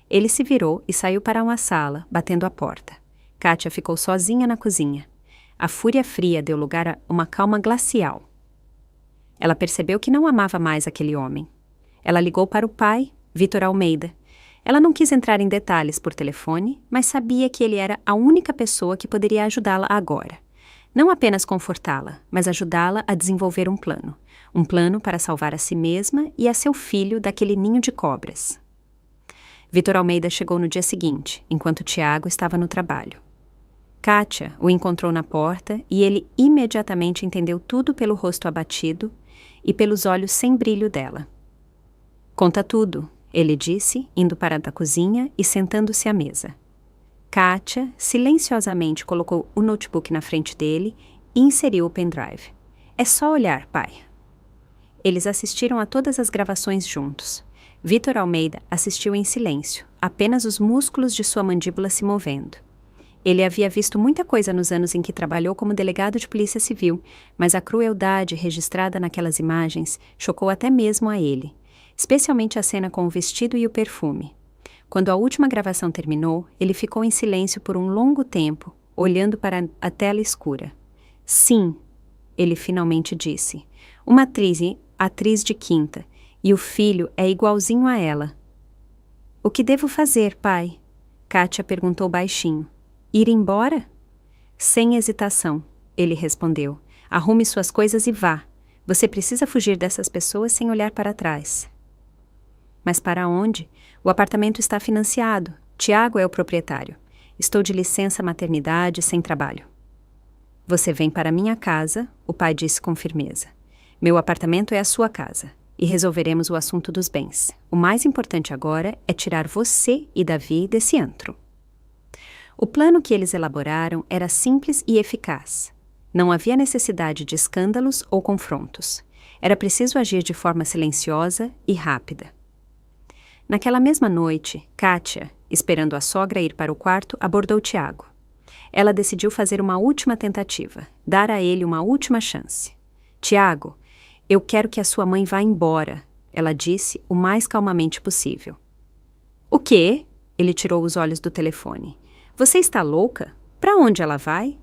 Ele se virou e saiu para uma sala, batendo a porta. Kátia ficou sozinha na cozinha. A fúria fria deu lugar a uma calma glacial. Ela percebeu que não amava mais aquele homem. Ela ligou para o pai, Vitor Almeida. Ela não quis entrar em detalhes por telefone, mas sabia que ele era a única pessoa que poderia ajudá-la agora. Não apenas confortá-la, mas ajudá-la a desenvolver um plano. Um plano para salvar a si mesma e a seu filho daquele ninho de cobras. Vitor Almeida chegou no dia seguinte, enquanto Tiago estava no trabalho. Kátia o encontrou na porta e ele imediatamente entendeu tudo pelo rosto abatido e pelos olhos sem brilho dela. "Conta tudo," ele disse, indo para a cozinha e sentando-se à mesa. Kátia silenciosamente colocou o notebook na frente dele e inseriu o pendrive. "É só olhar, pai." Eles assistiram a todas as gravações juntos. Vitor Almeida assistiu em silêncio, apenas os músculos de sua mandíbula se movendo. Ele havia visto muita coisa nos anos em que trabalhou como delegado de polícia civil, mas a crueldade registrada naquelas imagens chocou até mesmo a ele, especialmente a cena com o vestido e o perfume. Quando a última gravação terminou, ele ficou em silêncio por um longo tempo, olhando para a tela escura. "Sim," ele finalmente disse. "Uma atriz de quinta, e o filho é igualzinho a ela." "O que devo fazer, pai?" Kátia perguntou baixinho. "Ir embora?" Sem hesitação, ele respondeu. "Arrume suas coisas e vá. Você precisa fugir dessas pessoas sem olhar para trás." "Mas para onde? O apartamento está financiado. Tiago é o proprietário. Estou de licença maternidade sem trabalho." "Você vem para minha casa," o pai disse com firmeza. "Meu apartamento é a sua casa. E resolveremos o assunto dos bens. O mais importante agora é tirar você e Davi desse antro." O plano que eles elaboraram era simples e eficaz. Não havia necessidade de escândalos ou confrontos. Era preciso agir de forma silenciosa e rápida. Naquela mesma noite, Kátia, esperando a sogra ir para o quarto, abordou Tiago. Ela decidiu fazer uma última tentativa, dar a ele uma última chance. Tiago, eu quero que a sua mãe vá embora, ela disse o mais calmamente possível. O quê? Ele tirou os olhos do telefone. Você está louca? Para onde ela vai?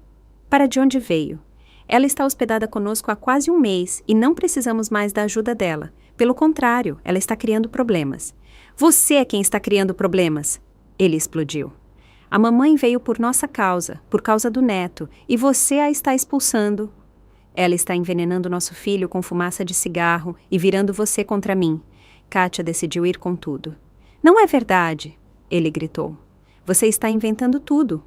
Para de onde veio. Ela está hospedada conosco há quase um mês e não precisamos mais da ajuda dela. Pelo contrário, ela está criando problemas. Você é quem está criando problemas! Ele explodiu. A mamãe veio por nossa causa, por causa do neto, e você a está expulsando. Ela está envenenando nosso filho com fumaça de cigarro e virando você contra mim. Kátia decidiu ir com tudo. Não é verdade! Ele gritou. Você está inventando tudo.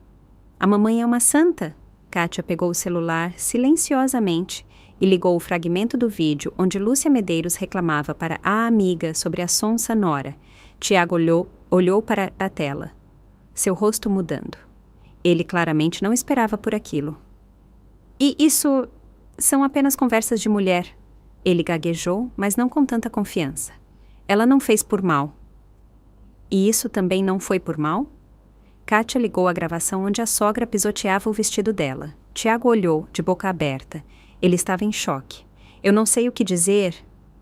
A mamãe é uma santa. Kátia pegou o celular silenciosamente e ligou o fragmento do vídeo onde Lúcia Medeiros reclamava para a amiga sobre a sonsa nora. Tiago olhou para a tela, seu rosto mudando. Ele claramente não esperava por aquilo. E isso são apenas conversas de mulher. Ele gaguejou, mas não com tanta confiança. Ela não fez por mal. E isso também não foi por mal? Kátia ligou a gravação onde a sogra pisoteava o vestido dela. Tiago olhou, de boca aberta. Ele estava em choque. Eu não sei o que dizer,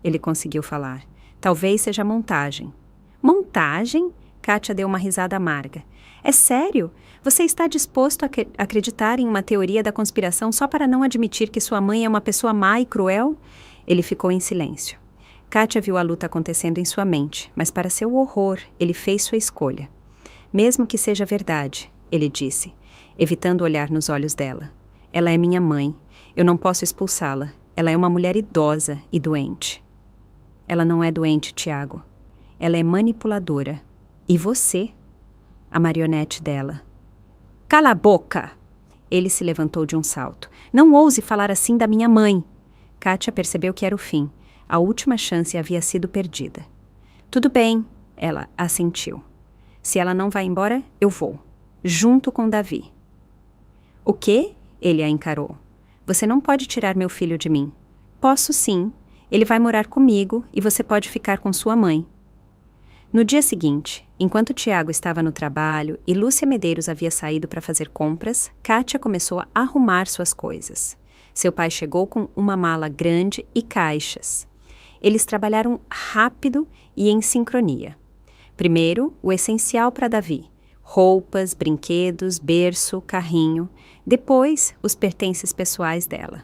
ele conseguiu falar. Talvez seja montagem. Montagem? Kátia deu uma risada amarga. É sério? Você está disposto a acreditar em uma teoria da conspiração só para não admitir que sua mãe é uma pessoa má e cruel? Ele ficou em silêncio. Kátia viu a luta acontecendo em sua mente, mas para seu horror, ele fez sua escolha. Mesmo que seja verdade, ele disse, evitando olhar nos olhos dela. Ela é minha mãe. Eu não posso expulsá-la. Ela é uma mulher idosa e doente. Ela não é doente, Tiago. Ela é manipuladora. E você? A marionete dela. Cala a boca! Ele se levantou de um salto. Não ouse falar assim da minha mãe. Kátia percebeu que era o fim. A última chance havia sido perdida. Tudo bem, ela assentiu. Se ela não vai embora, eu vou. Junto com Davi. O quê? Ele a encarou. Você não pode tirar meu filho de mim. Posso sim. Ele vai morar comigo e você pode ficar com sua mãe. No dia seguinte, enquanto Tiago estava no trabalho e Lúcia Medeiros havia saído para fazer compras, Kátia começou a arrumar suas coisas. Seu pai chegou com uma mala grande e caixas. Eles trabalharam rápido e em sincronia. Primeiro, o essencial para Davi. Roupas, brinquedos, berço, carrinho. Depois, os pertences pessoais dela.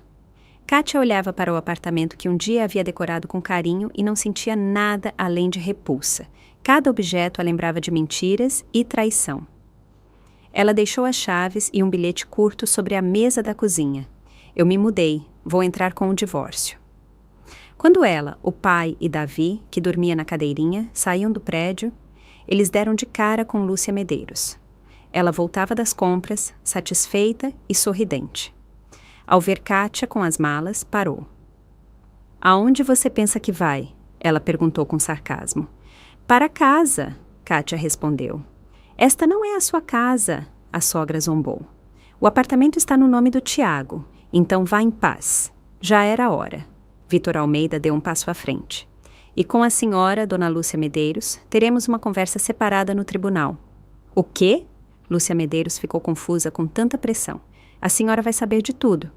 Kátia olhava para o apartamento que um dia havia decorado com carinho e não sentia nada além de repulsa. Cada objeto a lembrava de mentiras e traição. Ela deixou as chaves e um bilhete curto sobre a mesa da cozinha. Eu me mudei, vou entrar com o divórcio. Quando ela, o pai e Davi, que dormia na cadeirinha, saíam do prédio, eles deram de cara com Lúcia Medeiros. Ela voltava das compras, satisfeita e sorridente. Ao ver Kátia com as malas, parou. Aonde você pensa que vai? Ela perguntou com sarcasmo. Para casa, Kátia respondeu. Esta não é a sua casa, a sogra zombou. O apartamento está no nome do Tiago, então vá em paz. Já era hora. Vitor Almeida deu um passo à frente. E com a senhora, Dona Lúcia Medeiros, teremos uma conversa separada no tribunal. O quê? Lúcia Medeiros ficou confusa com tanta pressão. A senhora vai saber de tudo.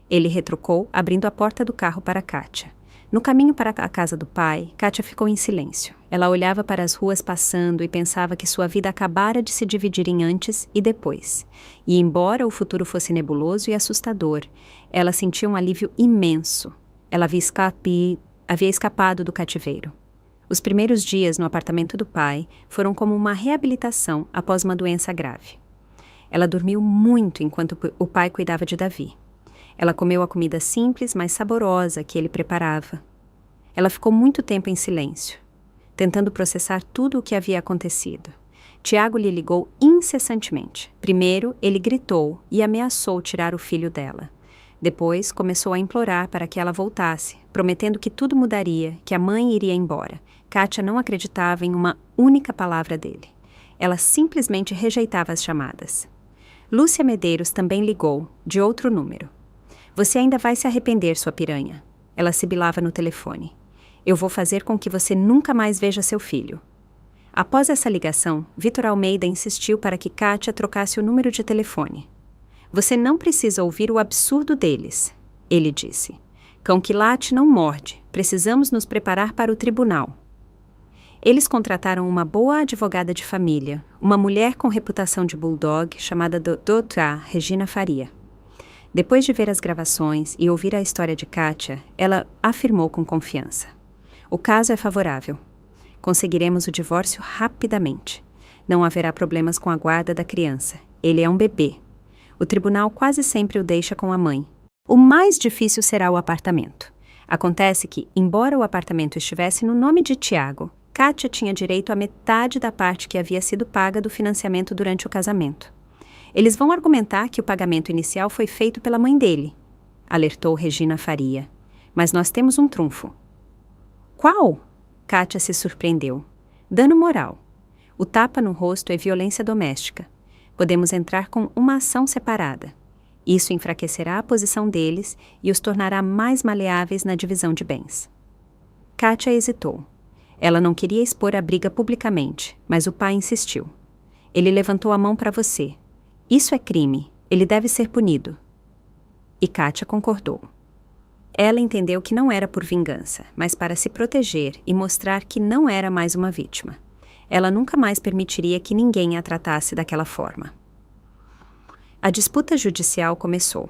Ele retrucou, abrindo a porta do carro para Kátia. No caminho para a casa do pai, Kátia ficou em silêncio. Ela olhava para as ruas passando e pensava que sua vida acabara de se dividir em antes e depois. E embora o futuro fosse nebuloso e assustador, ela sentia um alívio imenso. Ela havia escapado do cativeiro. Os primeiros dias no apartamento do pai foram como uma reabilitação após uma doença grave. Ela dormiu muito enquanto o pai cuidava de Davi. Ela comeu a comida simples, mas saborosa que ele preparava. Ela ficou muito tempo em silêncio, tentando processar tudo o que havia acontecido. Tiago lhe ligou incessantemente. Primeiro, ele gritou e ameaçou tirar o filho dela. Depois, começou a implorar para que ela voltasse, prometendo que tudo mudaria, que a mãe iria embora. Kátia não acreditava em uma única palavra dele. Ela simplesmente rejeitava as chamadas. Lúcia Medeiros também ligou, de outro número. Você ainda vai se arrepender, sua piranha. Ela sibilava no telefone. Eu vou fazer com que você nunca mais veja seu filho. Após essa ligação, Vitor Almeida insistiu para que Kátia trocasse o número de telefone. Você não precisa ouvir o absurdo deles, ele disse. Cão que late não morde, precisamos nos preparar para o tribunal. Eles contrataram uma boa advogada de família, uma mulher com reputação de bulldog chamada Doutora Regina Faria. Depois de ver as gravações e ouvir a história de Kátia, ela afirmou com confiança. O caso é favorável. Conseguiremos o divórcio rapidamente. Não haverá problemas com a guarda da criança. Ele é um bebê. O tribunal quase sempre o deixa com a mãe. O mais difícil será o apartamento. Acontece que, embora o apartamento estivesse no nome de Tiago, Kátia tinha direito à metade da parte que havia sido paga do financiamento durante o casamento. Eles vão argumentar que o pagamento inicial foi feito pela mãe dele, alertou Regina Faria. Mas nós temos um trunfo. Qual? Kátia se surpreendeu. Dano moral. O tapa no rosto é violência doméstica. Podemos entrar com uma ação separada. Isso enfraquecerá a posição deles e os tornará mais maleáveis na divisão de bens. Kátia hesitou. Ela não queria expor a briga publicamente, mas o pai insistiu. Ele levantou a mão para você. Isso é crime. Ele deve ser punido. E Kátia concordou. Ela entendeu que não era por vingança, mas para se proteger e mostrar que não era mais uma vítima. Ela nunca mais permitiria que ninguém a tratasse daquela forma. A disputa judicial começou.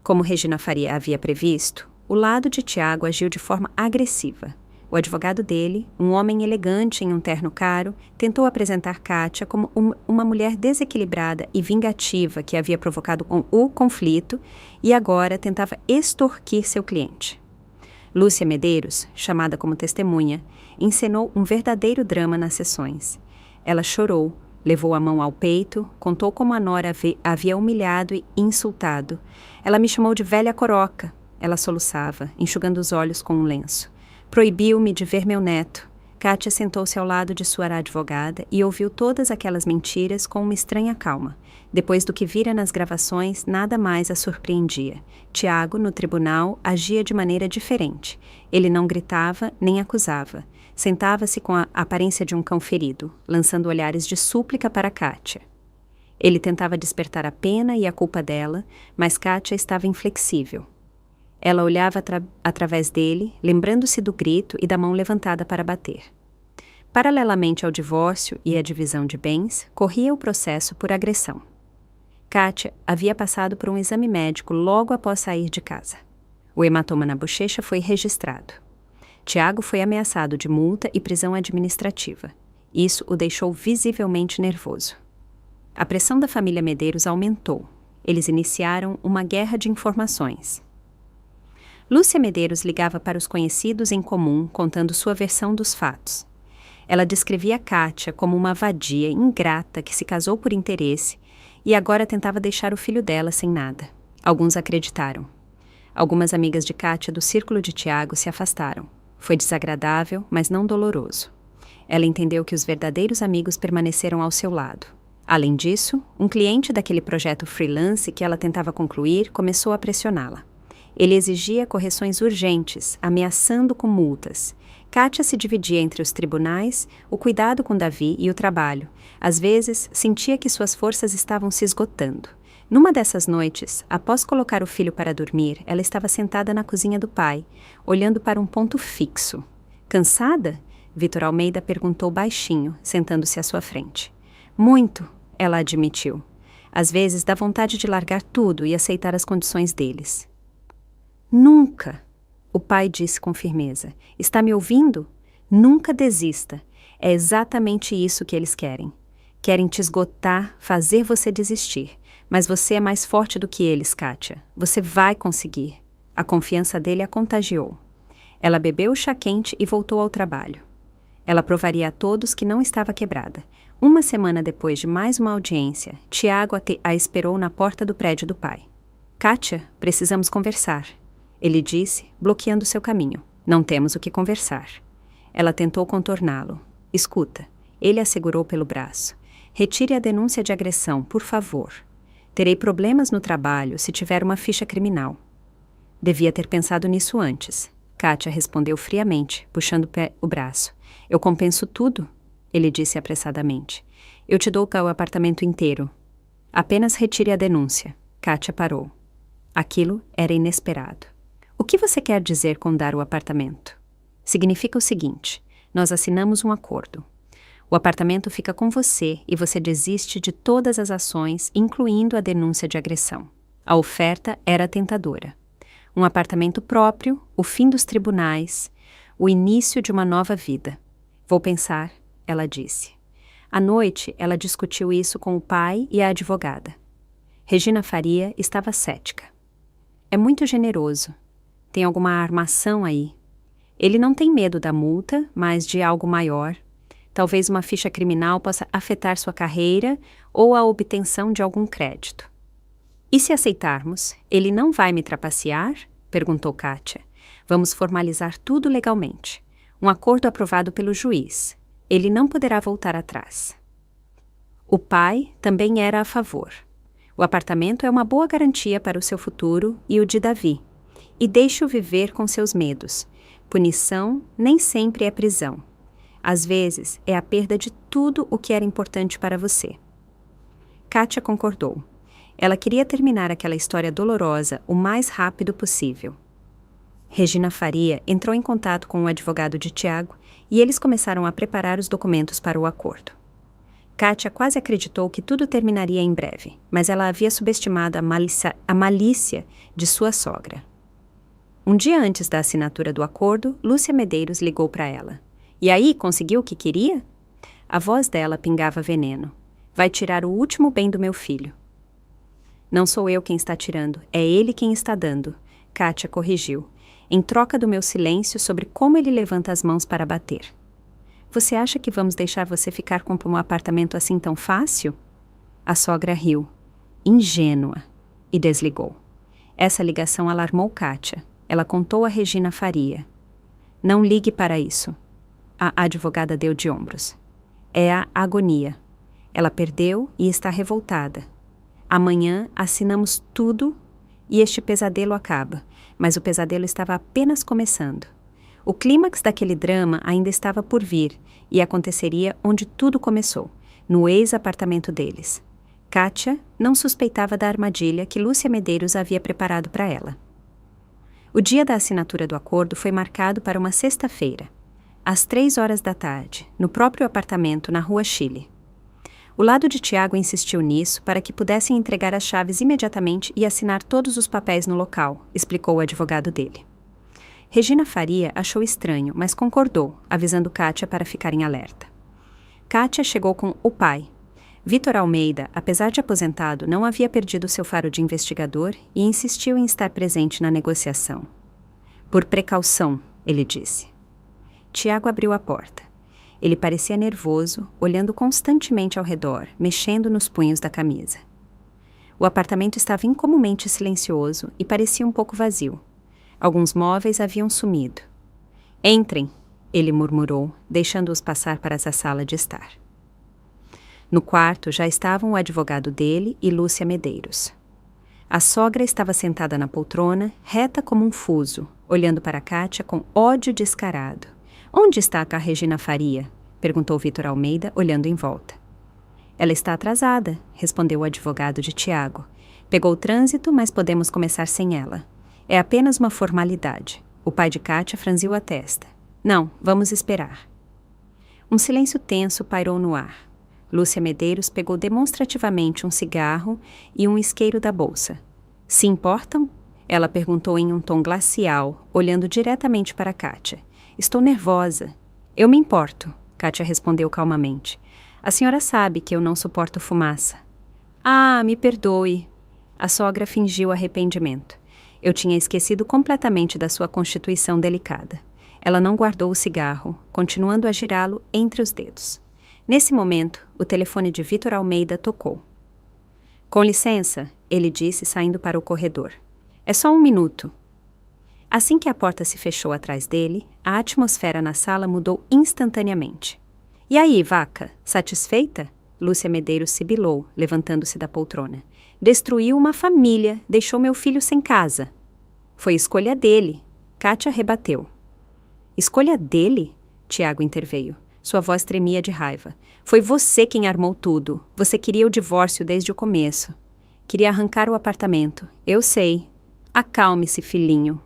Como Regina Faria havia previsto, o lado de Tiago agiu de forma agressiva. O advogado dele, um homem elegante em um terno caro, tentou apresentar Kátia como uma mulher desequilibrada e vingativa que havia provocado o conflito e agora tentava extorquir seu cliente. Lúcia Medeiros, chamada como testemunha, encenou um verdadeiro drama nas sessões. Ela chorou, levou a mão ao peito, contou como a nora havia humilhado e insultado. Ela me chamou de velha coroca. Ela soluçava, enxugando os olhos com um lenço. Proibiu-me de ver meu neto. Kátia sentou-se ao lado de sua advogada e ouviu todas aquelas mentiras com uma estranha calma. Depois do que vira nas gravações, nada mais a surpreendia. Tiago, no tribunal, agia de maneira diferente. Ele não gritava nem acusava. Sentava-se com a aparência de um cão ferido, lançando olhares de súplica para Kátia. Ele tentava despertar a pena e a culpa dela, mas Kátia estava inflexível. Ela olhava através dele, lembrando-se do grito e da mão levantada para bater. Paralelamente ao divórcio e à divisão de bens, corria o processo por agressão. Kátia havia passado por um exame médico logo após sair de casa. O hematoma na bochecha foi registrado. Tiago foi ameaçado de multa e prisão administrativa. Isso o deixou visivelmente nervoso. A pressão da família Medeiros aumentou. Eles iniciaram uma guerra de informações. Lúcia Medeiros ligava para os conhecidos em comum, contando sua versão dos fatos. Ela descrevia Kátia como uma vadia ingrata que se casou por interesse e agora tentava deixar o filho dela sem nada. Alguns acreditaram. Algumas amigas de Kátia do círculo de Tiago se afastaram. Foi desagradável, mas não doloroso. Ela entendeu que os verdadeiros amigos permaneceram ao seu lado. Além disso, um cliente daquele projeto freelance que ela tentava concluir começou a pressioná-la. Ele exigia correções urgentes, ameaçando com multas. Kátia se dividia entre os tribunais, o cuidado com Davi e o trabalho. Às vezes, sentia que suas forças estavam se esgotando. Numa dessas noites, após colocar o filho para dormir, ela estava sentada na cozinha do pai, olhando para um ponto fixo. Cansada? Vitor Almeida perguntou baixinho, sentando-se à sua frente. Muito, ela admitiu. Às vezes dá vontade de largar tudo e aceitar as condições deles. Nunca, o pai disse com firmeza. Está me ouvindo? Nunca desista. É exatamente isso que eles querem. Querem te esgotar, fazer você desistir. Mas você é mais forte do que eles, Kátia. Você vai conseguir. A confiança dele a contagiou. Ela bebeu o chá quente e voltou ao trabalho. Ela provaria a todos que não estava quebrada. Uma semana depois de mais uma audiência, Tiago a esperou na porta do prédio do pai. Kátia, precisamos conversar. Ele disse, bloqueando seu caminho. Não temos o que conversar. Ela tentou contorná-lo. Escuta. Ele a segurou pelo braço. Retire a denúncia de agressão, por favor. Terei problemas no trabalho se tiver uma ficha criminal. Devia ter pensado nisso antes. Kátia respondeu friamente, puxando o braço. Eu compenso tudo. ele disse apressadamente. Eu te dou o apartamento inteiro. Apenas retire a denúncia. Kátia parou. Aquilo era inesperado. O que você quer dizer com dar o apartamento? Significa o seguinte: nós assinamos um acordo. O apartamento fica com você e você desiste de todas as ações, incluindo a denúncia de agressão. A oferta era tentadora. Um apartamento próprio, o fim dos tribunais, o início de uma nova vida. Vou pensar, ela disse. À noite, ela discutiu isso com o pai e a advogada. Regina Faria estava cética. É muito generoso. Tem alguma armação aí. Ele não tem medo da multa, mas de algo maior. Talvez uma ficha criminal possa afetar sua carreira ou a obtenção de algum crédito. E se aceitarmos, ele não vai me trapacear? Perguntou Kátia. Vamos formalizar tudo legalmente. Um acordo aprovado pelo juiz. Ele não poderá voltar atrás. O pai também era a favor. O apartamento é uma boa garantia para o seu futuro e o de Davi. E deixe-o viver com seus medos. Punição nem sempre é prisão. Às vezes, é a perda de tudo o que era importante para você. Kátia concordou. Ela queria terminar aquela história dolorosa o mais rápido possível. Regina Faria entrou em contato com o advogado de Tiago e eles começaram a preparar os documentos para o acordo. Kátia quase acreditou que tudo terminaria em breve, mas ela havia subestimado a malícia de sua sogra. Um dia antes da assinatura do acordo, Lúcia Medeiros ligou para ela. E aí, conseguiu o que queria? A voz dela pingava veneno. Vai tirar o último bem do meu filho. Não sou eu quem está tirando, é ele quem está dando, Kátia corrigiu, em troca do meu silêncio sobre como ele levanta as mãos para bater. Você acha que vamos deixar você ficar com um apartamento assim tão fácil? A sogra riu, ingênua, e desligou. Essa ligação alarmou Kátia. Ela contou a Regina Faria. Não ligue para isso. A advogada deu de ombros. É a agonia. Ela perdeu e está revoltada. Amanhã assinamos tudo e este pesadelo acaba, mas o pesadelo estava apenas começando. O clímax daquele drama ainda estava por vir e aconteceria onde tudo começou, no ex-apartamento deles. Kátia não suspeitava da armadilha que Lúcia Medeiros havia preparado para ela. O dia da assinatura do acordo foi marcado para uma sexta-feira, às 3 horas da tarde, no próprio apartamento na Rua Chile. O lado de Tiago insistiu nisso para que pudessem entregar as chaves imediatamente e assinar todos os papéis no local, explicou o advogado dele. Regina Faria achou estranho, mas concordou, avisando Kátia para ficar em alerta. Kátia chegou com o pai. Vitor Almeida, apesar de aposentado, não havia perdido seu faro de investigador e insistiu em estar presente na negociação. Por precaução, ele disse. Tiago abriu a porta. Ele parecia nervoso, olhando constantemente ao redor, mexendo nos punhos da camisa. O apartamento estava incomumente silencioso e parecia um pouco vazio. Alguns móveis haviam sumido. Entrem, ele murmurou, deixando-os passar para essa sala de estar. No quarto já estavam o advogado dele e Lúcia Medeiros. A sogra estava sentada na poltrona, reta como um fuso, olhando para Kátia com ódio descarado. Onde está a Regina Faria? Perguntou Vitor Almeida, olhando em volta. Ela está atrasada, respondeu o advogado de Tiago. Pegou o trânsito, mas podemos começar sem ela. É apenas uma formalidade. O pai de Kátia franziu a testa. Não, vamos esperar. Um silêncio tenso pairou no ar. Lúcia Medeiros pegou demonstrativamente um cigarro e um isqueiro da bolsa. Se importam? Ela perguntou em um tom glacial, olhando diretamente para Kátia. Estou nervosa. Eu me importo, Kátia respondeu calmamente. A senhora sabe que eu não suporto fumaça. Ah, me perdoe. A sogra fingiu arrependimento. Eu tinha esquecido completamente da sua constituição delicada. Ela não guardou o cigarro, continuando a girá-lo entre os dedos. Nesse momento, o telefone de Vitor Almeida tocou. Com licença, ele disse, saindo para o corredor. É só 1 minuto. Assim que a porta se fechou atrás dele, a atmosfera na sala mudou instantaneamente. E aí, vaca, satisfeita? Lúcia Medeiros sibilou, levantando-se da poltrona. Destruiu uma família, deixou meu filho sem casa. Foi escolha dele. Kátia rebateu. Escolha dele? Tiago interveio. Sua voz tremia de raiva. Foi você quem armou tudo. Você queria o divórcio desde o começo. Queria arrancar o apartamento. Eu sei. Acalme-se, filhinho.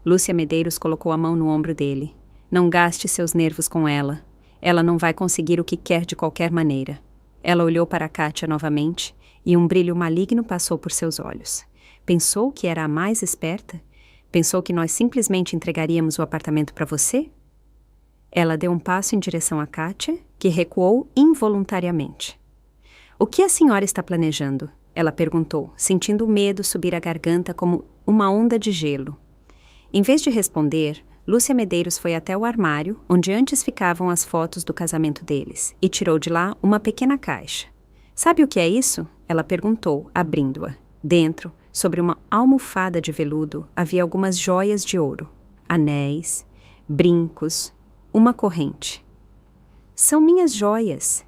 Lúcia Medeiros colocou a mão no ombro dele. Não gaste seus nervos com ela. Ela não vai conseguir o que quer de qualquer maneira. Ela olhou para Kátia novamente e um brilho maligno passou por seus olhos. Pensou que era a mais esperta? Pensou que nós simplesmente entregaríamos o apartamento para você? Ela deu um passo em direção a Kátia, que recuou involuntariamente. O que a senhora está planejando? Ela perguntou, sentindo o medo subir a garganta como uma onda de gelo. Em vez de responder, Lúcia Medeiros foi até o armário, onde antes ficavam as fotos do casamento deles, e tirou de lá uma pequena caixa. Sabe o que é isso? Ela perguntou, abrindo-a. Dentro, sobre uma almofada de veludo, havia algumas joias de ouro, anéis, brincos, uma corrente. São minhas joias.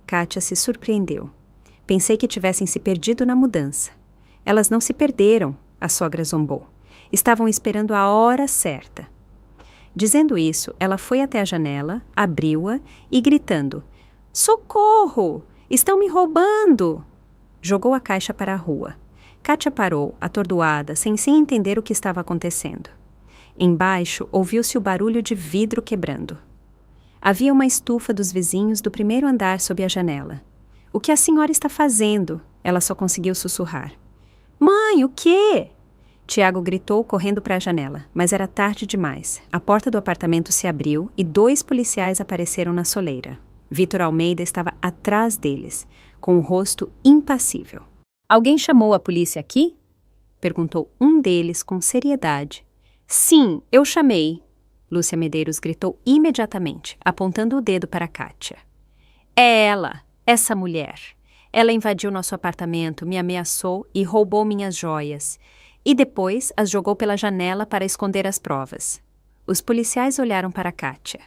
Kátia se surpreendeu. Pensei que tivessem se perdido na mudança. Elas não se perderam, a sogra zombou. Estavam esperando a hora certa. Dizendo isso, ela foi até a janela, abriu-a e gritando: Socorro! Estão me roubando! Jogou a caixa para a rua. Kátia parou, atordoada, sem entender o que estava acontecendo. Embaixo, ouviu-se o barulho de vidro quebrando. Havia uma estufa dos vizinhos do primeiro andar sob a janela. O que a senhora está fazendo? Ela só conseguiu sussurrar. Mãe, o quê? Tiago gritou correndo para a janela, mas era tarde demais. A porta do apartamento se abriu e 2 policiais apareceram na soleira. Vitor Almeida estava atrás deles, com o rosto impassível. Alguém chamou a polícia aqui? Perguntou um deles com seriedade. Sim, eu chamei. Lúcia Medeiros gritou imediatamente, apontando o dedo para Kátia. É ela, essa mulher. Ela invadiu nosso apartamento, me ameaçou e roubou minhas joias. E depois as jogou pela janela para esconder as provas. Os policiais olharam para Kátia.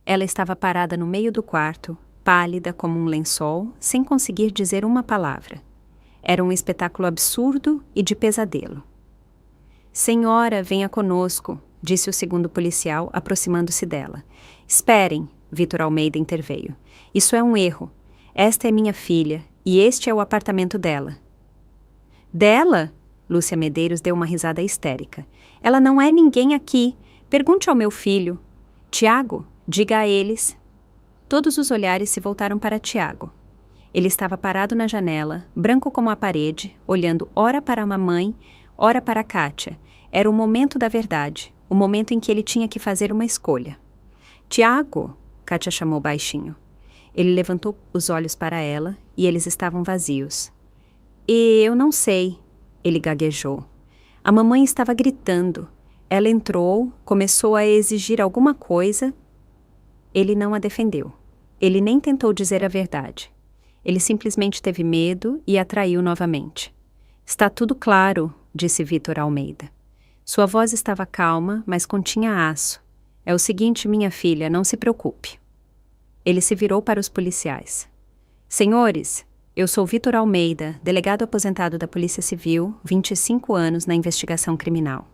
Ela estava parada no meio do quarto, pálida como um lençol, sem conseguir dizer uma palavra. Era um espetáculo absurdo e de pesadelo. Senhora, venha conosco, disse o segundo policial, aproximando-se dela. Esperem, Vitor Almeida interveio. Isso é um erro. Esta é minha filha, e este é o apartamento dela. Dela? Lúcia Medeiros deu uma risada histérica. Ela não é ninguém aqui. Pergunte ao meu filho. Tiago, diga a eles. Todos os olhares se voltaram para Tiago. Ele estava parado na janela, branco como a parede, olhando ora para a mamãe, ora para Kátia. Era o momento da verdade, o momento em que ele tinha que fazer uma escolha. Tiago, Kátia chamou baixinho. Ele levantou os olhos para ela e eles estavam vazios. Eu não sei, ele gaguejou. A mamãe estava gritando. Ela entrou, começou a exigir alguma coisa. Ele não a defendeu. Ele nem tentou dizer a verdade. Ele simplesmente teve medo e a traiu novamente. Está tudo claro, disse Vitor Almeida. Sua voz estava calma, mas continha aço. É o seguinte, minha filha, não se preocupe. Ele se virou para os policiais. Senhores, eu sou Vitor Almeida, delegado aposentado da Polícia Civil, 25 anos na investigação criminal.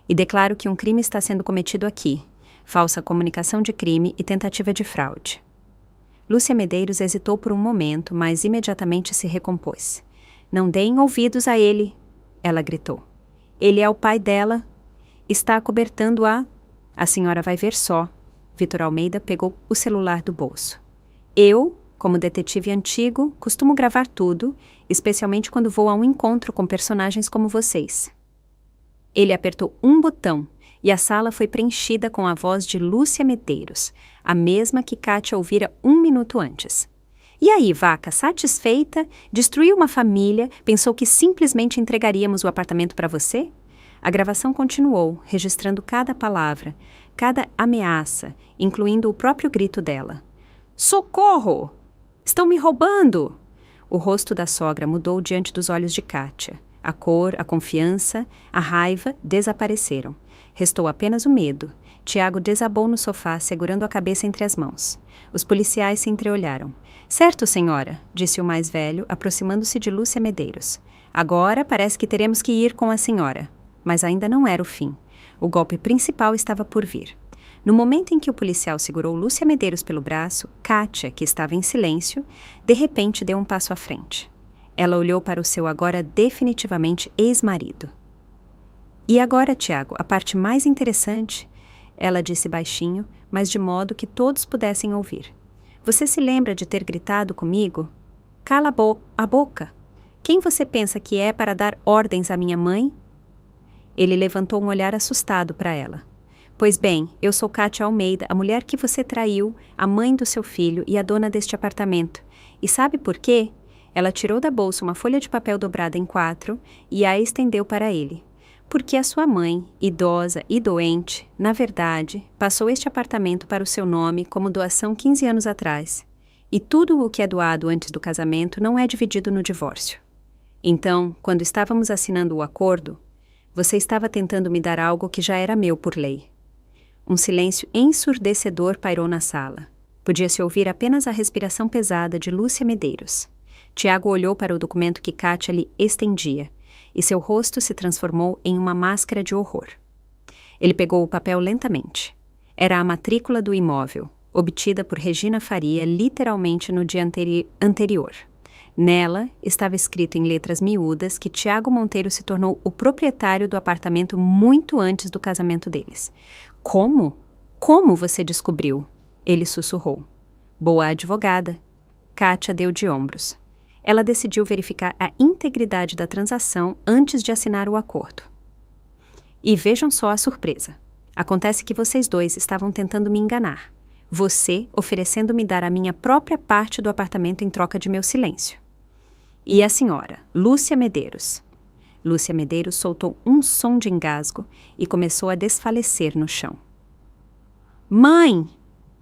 E declaro que um crime está sendo cometido aqui, falsa comunicação de crime e tentativa de fraude. Lúcia Medeiros hesitou por um momento, mas imediatamente se recompôs. Não deem ouvidos a ele, ela gritou. Ele é o pai dela. Está acobertando a... A senhora vai ver só. Vitor Almeida pegou o celular do bolso. Eu, como detetive antigo, costumo gravar tudo, especialmente quando vou a um encontro com personagens como vocês. Ele apertou um botão e a sala foi preenchida com a voz de Lúcia Medeiros, a mesma que Kátia ouvira 1 minuto antes. E aí, vaca, satisfeita, destruiu uma família, pensou que simplesmente entregaríamos o apartamento para você? A gravação continuou, registrando cada palavra, cada ameaça, incluindo o próprio grito dela. Socorro! Estão me roubando! O rosto da sogra mudou diante dos olhos de Kátia. A cor, a confiança, a raiva desapareceram. Restou apenas o medo. Tiago desabou no sofá, segurando a cabeça entre as mãos. Os policiais se entreolharam. Certo, senhora, disse o mais velho, aproximando-se de Lúcia Medeiros. Agora parece que teremos que ir com a senhora. Mas ainda não era o fim. O golpe principal estava por vir. No momento em que o policial segurou Lúcia Medeiros pelo braço, Kátia, que estava em silêncio, de repente deu um passo à frente. Ela olhou para o seu agora definitivamente ex-marido. E agora, Tiago, a parte mais interessante, ela disse baixinho, mas de modo que todos pudessem ouvir. Você se lembra de ter gritado comigo? Cala a boca! Quem você pensa que é para dar ordens à minha mãe? Ele levantou um olhar assustado para ela. Pois bem, eu sou Kátia Almeida, a mulher que você traiu, a mãe do seu filho e a dona deste apartamento. E sabe por quê? Ela tirou da bolsa uma folha de papel dobrada em 4 e a estendeu para ele. Porque a sua mãe, idosa e doente, na verdade, passou este apartamento para o seu nome como doação 15 anos atrás. E tudo o que é doado antes do casamento não é dividido no divórcio. Então, quando estávamos assinando o acordo, você estava tentando me dar algo que já era meu por lei. Um silêncio ensurdecedor pairou na sala. Podia-se ouvir apenas a respiração pesada de Lúcia Medeiros. Tiago olhou para o documento que Kátia lhe estendia, e seu rosto se transformou em uma máscara de horror. Ele pegou o papel lentamente. Era a matrícula do imóvel, obtida por Regina Faria literalmente no dia anterior. Nela estava escrito em letras miúdas que Tiago Monteiro se tornou o proprietário do apartamento muito antes do casamento deles. Como? Como você descobriu? Ele sussurrou. Boa advogada. Kátia deu de ombros. Ela decidiu verificar a integridade da transação antes de assinar o acordo. E vejam só a surpresa. Acontece que vocês dois estavam tentando me enganar. Você oferecendo-me dar a minha própria parte do apartamento em troca de meu silêncio. E a senhora, Lúcia Medeiros. Lúcia Medeiros soltou um som de engasgo e começou a desfalecer no chão. Mãe!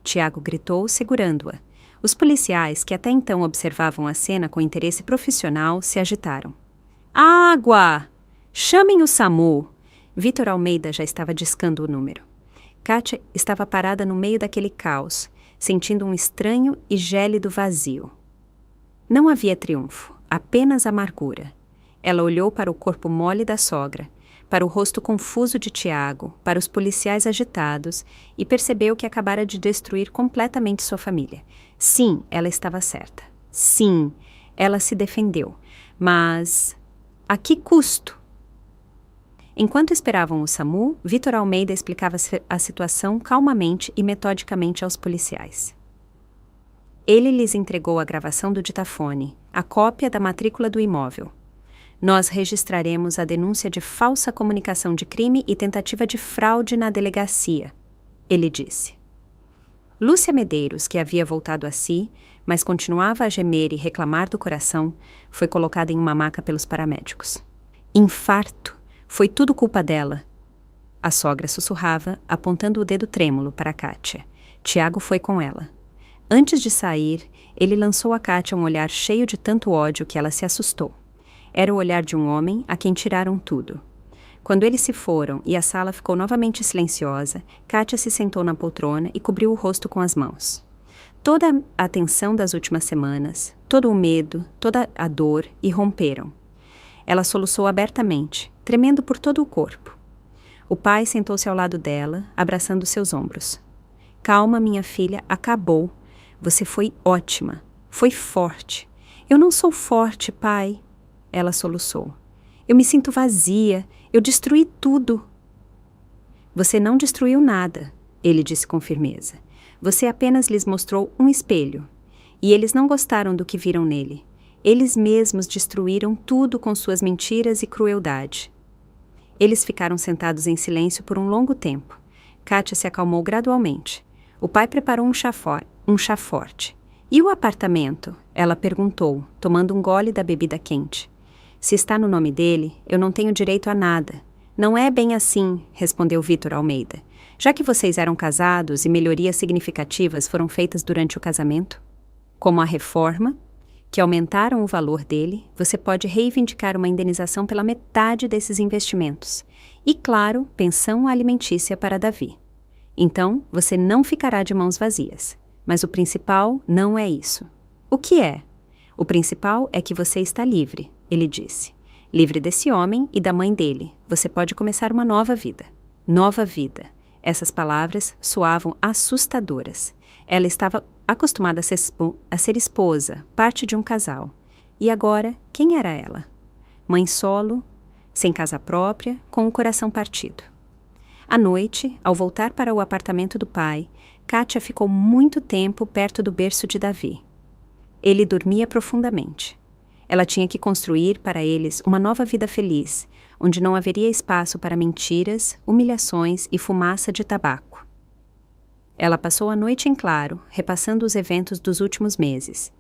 Tiago gritou, segurando-a. Os policiais, que até então observavam a cena com interesse profissional, se agitaram. Água! Chamem o SAMU! Vitor Almeida já estava discando o número. Kátia estava parada no meio daquele caos, sentindo um estranho e gélido vazio. Não havia triunfo, apenas amargura. Ela olhou para o corpo mole da sogra, para o rosto confuso de Tiago, para os policiais agitados e percebeu que acabara de destruir completamente sua família. Sim, ela estava certa. Sim, ela se defendeu. Mas a que custo? Enquanto esperavam o SAMU, Vitor Almeida explicava a situação calmamente e metodicamente aos policiais. Ele lhes entregou a gravação do ditafone, a cópia da matrícula do imóvel. Nós registraremos a denúncia de falsa comunicação de crime e tentativa de fraude na delegacia, ele disse. Lúcia Medeiros, que havia voltado a si, mas continuava a gemer e reclamar do coração, foi colocada em uma maca pelos paramédicos. Infarto! Foi tudo culpa dela. A sogra sussurrava, apontando o dedo trêmulo para Kátia. Tiago foi com ela. Antes de sair, ele lançou a Kátia um olhar cheio de tanto ódio que ela se assustou. Era o olhar de um homem a quem tiraram tudo. Quando eles se foram e a sala ficou novamente silenciosa, Kátia se sentou na poltrona e cobriu o rosto com as mãos. Toda a tensão das últimas semanas, todo o medo, toda a dor irromperam. Ela soluçou abertamente, tremendo por todo o corpo. O pai sentou-se ao lado dela, abraçando seus ombros. Calma, minha filha, acabou. Você foi ótima. Foi forte. Eu não sou forte, pai. Ela soluçou. Eu me sinto vazia. Eu destruí tudo. Você não destruiu nada, ele disse com firmeza. Você apenas lhes mostrou um espelho. E eles não gostaram do que viram nele. Eles mesmos destruíram tudo com suas mentiras e crueldade. Eles ficaram sentados em silêncio por um longo tempo. Kátia se acalmou gradualmente. O pai preparou um chá forte. E o apartamento? Ela perguntou, tomando um gole da bebida quente. Se está no nome dele, eu não tenho direito a nada. Não é bem assim, respondeu Vitor Almeida. Já que vocês eram casados e melhorias significativas foram feitas durante o casamento, como a reforma, que aumentaram o valor dele, você pode reivindicar uma indenização pela metade desses investimentos. E, claro, pensão alimentícia para Davi. Então, você não ficará de mãos vazias. Mas o principal não é isso. O que é? O principal é que você está livre, ele disse. Livre desse homem e da mãe dele. Você pode começar uma nova vida. Nova vida. Essas palavras soavam assustadoras. Ela estava acostumada a ser esposa, parte de um casal. E agora, quem era ela? Mãe solo, sem casa própria, com o coração partido. À noite, ao voltar para o apartamento do pai, Kátia ficou muito tempo perto do berço de Davi. Ele dormia profundamente. Ela tinha que construir para eles uma nova vida feliz, onde não haveria espaço para mentiras, humilhações e fumaça de tabaco. Ela passou a noite em claro, repassando os eventos dos últimos meses,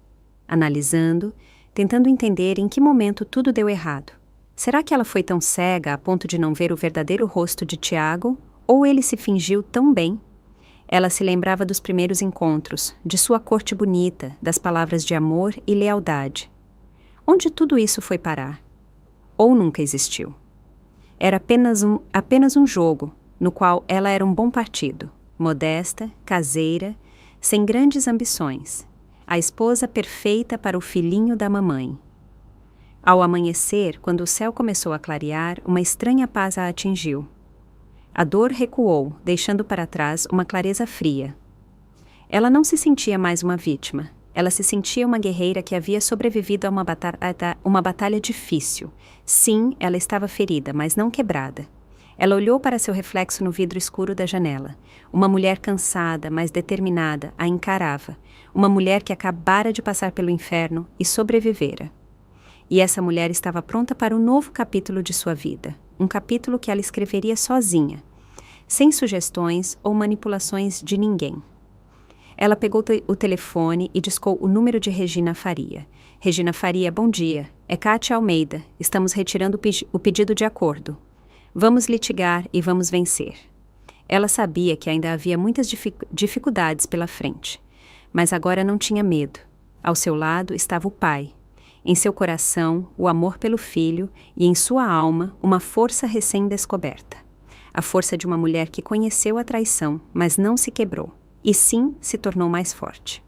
analisando, tentando entender em que momento tudo deu errado. Será que ela foi tão cega a ponto de não ver o verdadeiro rosto de Tiago, ou ele se fingiu tão bem? Ela se lembrava dos primeiros encontros, de sua corte bonita, das palavras de amor e lealdade. Onde tudo isso foi parar? Ou nunca existiu? Era apenas um jogo, no qual ela era um bom partido, modesta, caseira, sem grandes ambições, a esposa perfeita para o filhinho da mamãe. Ao amanhecer, quando o céu começou a clarear, uma estranha paz a atingiu. A dor recuou, deixando para trás uma clareza fria. Ela não se sentia mais uma vítima. Ela se sentia uma guerreira que havia sobrevivido a uma batalha difícil. Sim, ela estava ferida, mas não quebrada. Ela olhou para seu reflexo no vidro escuro da janela. Uma mulher cansada, mas determinada, a encarava. Uma mulher que acabara de passar pelo inferno e sobrevivera. E essa mulher estava pronta para um novo capítulo de sua vida. Um capítulo que ela escreveria sozinha, sem sugestões ou manipulações de ninguém. Ela pegou o telefone e discou o número de Regina Faria. Regina Faria, bom dia. É Kátia Almeida. Estamos retirando o pedido de acordo. Vamos litigar e vamos vencer. Ela sabia que ainda havia muitas dificuldades pela frente, mas agora não tinha medo. Ao seu lado estava o pai. Em seu coração, o amor pelo filho e em sua alma, uma força recém-descoberta. A força de uma mulher que conheceu a traição, mas não se quebrou, e sim se tornou mais forte.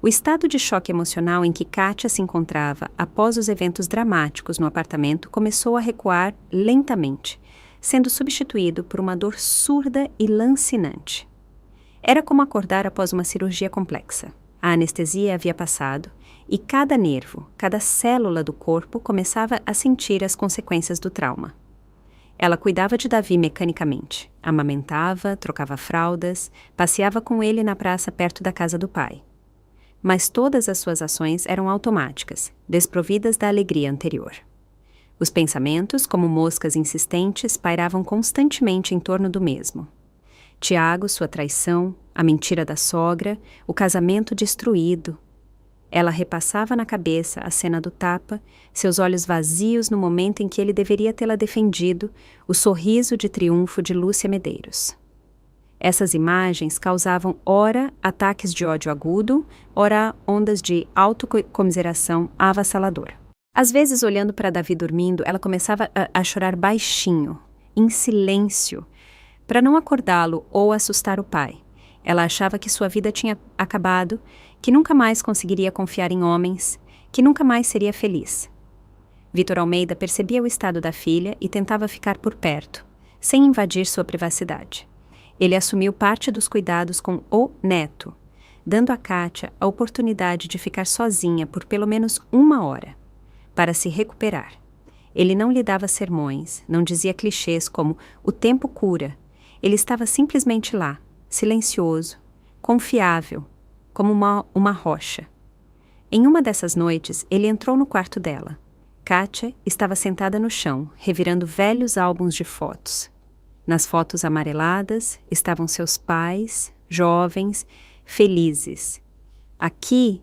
O estado de choque emocional em que Kátia se encontrava após os eventos dramáticos no apartamento começou a recuar lentamente, sendo substituído por uma dor surda e lancinante. Era como acordar após uma cirurgia complexa. A anestesia havia passado, e cada nervo, cada célula do corpo começava a sentir as consequências do trauma. Ela cuidava de Davi mecanicamente, amamentava, trocava fraldas, passeava com ele na praça perto da casa do pai. Mas todas as suas ações eram automáticas, desprovidas da alegria anterior. Os pensamentos, como moscas insistentes, pairavam constantemente em torno do mesmo. Tiago, sua traição, a mentira da sogra, o casamento destruído. Ela repassava na cabeça a cena do tapa, seus olhos vazios no momento em que ele deveria tê-la defendido, o sorriso de triunfo de Lúcia Medeiros. Essas imagens causavam ora ataques de ódio agudo, ora ondas de autocomiseração avassaladora. Às vezes, olhando para Davi dormindo, ela começava a chorar baixinho, em silêncio, para não acordá-lo ou assustar o pai. Ela achava que sua vida tinha acabado, que nunca mais conseguiria confiar em homens, que nunca mais seria feliz. Vítor Almeida percebia o estado da filha e tentava ficar por perto, sem invadir sua privacidade. Ele assumiu parte dos cuidados com o neto, dando a Kátia a oportunidade de ficar sozinha por pelo menos 1 hora, para se recuperar. Ele não lhe dava sermões, não dizia clichês como "o tempo cura". Ele estava simplesmente lá, silencioso, confiável, como uma rocha. Em uma dessas noites, ele entrou no quarto dela. Kátia estava sentada no chão, revirando velhos álbuns de fotos. Nas fotos amareladas estavam seus pais, jovens, felizes. Aqui,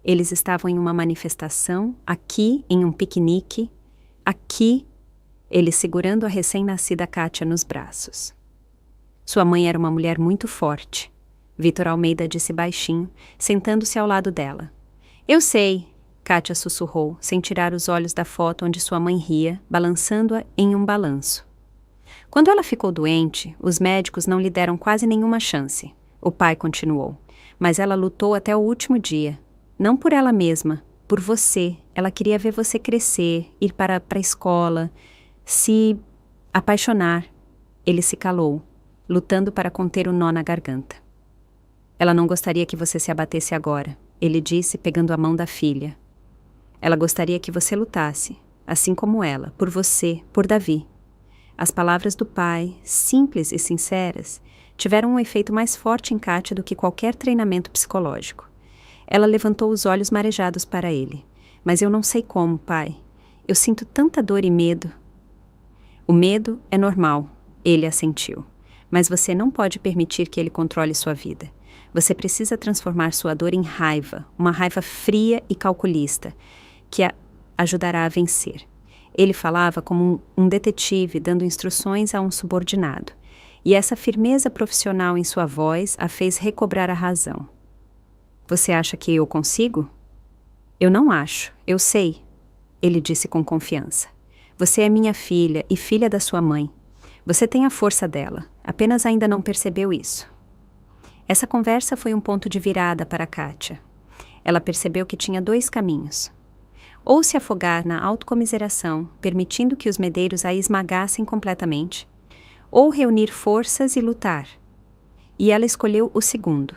eles estavam em uma manifestação, aqui, em um piquenique, aqui, ele segurando a recém-nascida Kátia nos braços. Sua mãe era uma mulher muito forte. Vítor Almeida disse baixinho, sentando-se ao lado dela. Eu sei, Kátia sussurrou, sem tirar os olhos da foto onde sua mãe ria, balançando-a em um balanço. Quando ela ficou doente, os médicos não lhe deram quase nenhuma chance. O pai continuou. Mas ela lutou até o último dia. Não por ela mesma, por você. Ela queria ver você crescer, ir para a escola, se apaixonar. Ele se calou. lutando para conter o nó na garganta. Ela não gostaria que você se abatesse agora, ele disse, pegando a mão da filha. Ela gostaria que você lutasse, assim como ela, por você, por Davi. As palavras do pai, simples e sinceras, tiveram um efeito mais forte em Kátia do que qualquer treinamento psicológico. Ela levantou os olhos marejados para ele. Mas eu não sei como, pai. Eu sinto tanta dor e medo. O medo é normal, ele assentiu. Mas você não pode permitir que ele controle sua vida. Você precisa transformar sua dor em raiva, uma raiva fria e calculista, que a ajudará a vencer. Ele falava como um detetive dando instruções a um subordinado. E essa firmeza profissional em sua voz a fez recobrar a razão. Você acha que eu consigo? Eu não acho, eu sei, ele disse com confiança. Você é minha filha e filha da sua mãe. Você tem a força dela, apenas ainda não percebeu isso. Essa conversa foi um ponto de virada para Kátia. Ela percebeu que tinha dois caminhos. Ou se afogar na autocomiseração, permitindo que os medeiros a esmagassem completamente, ou reunir forças e lutar. E ela escolheu o segundo.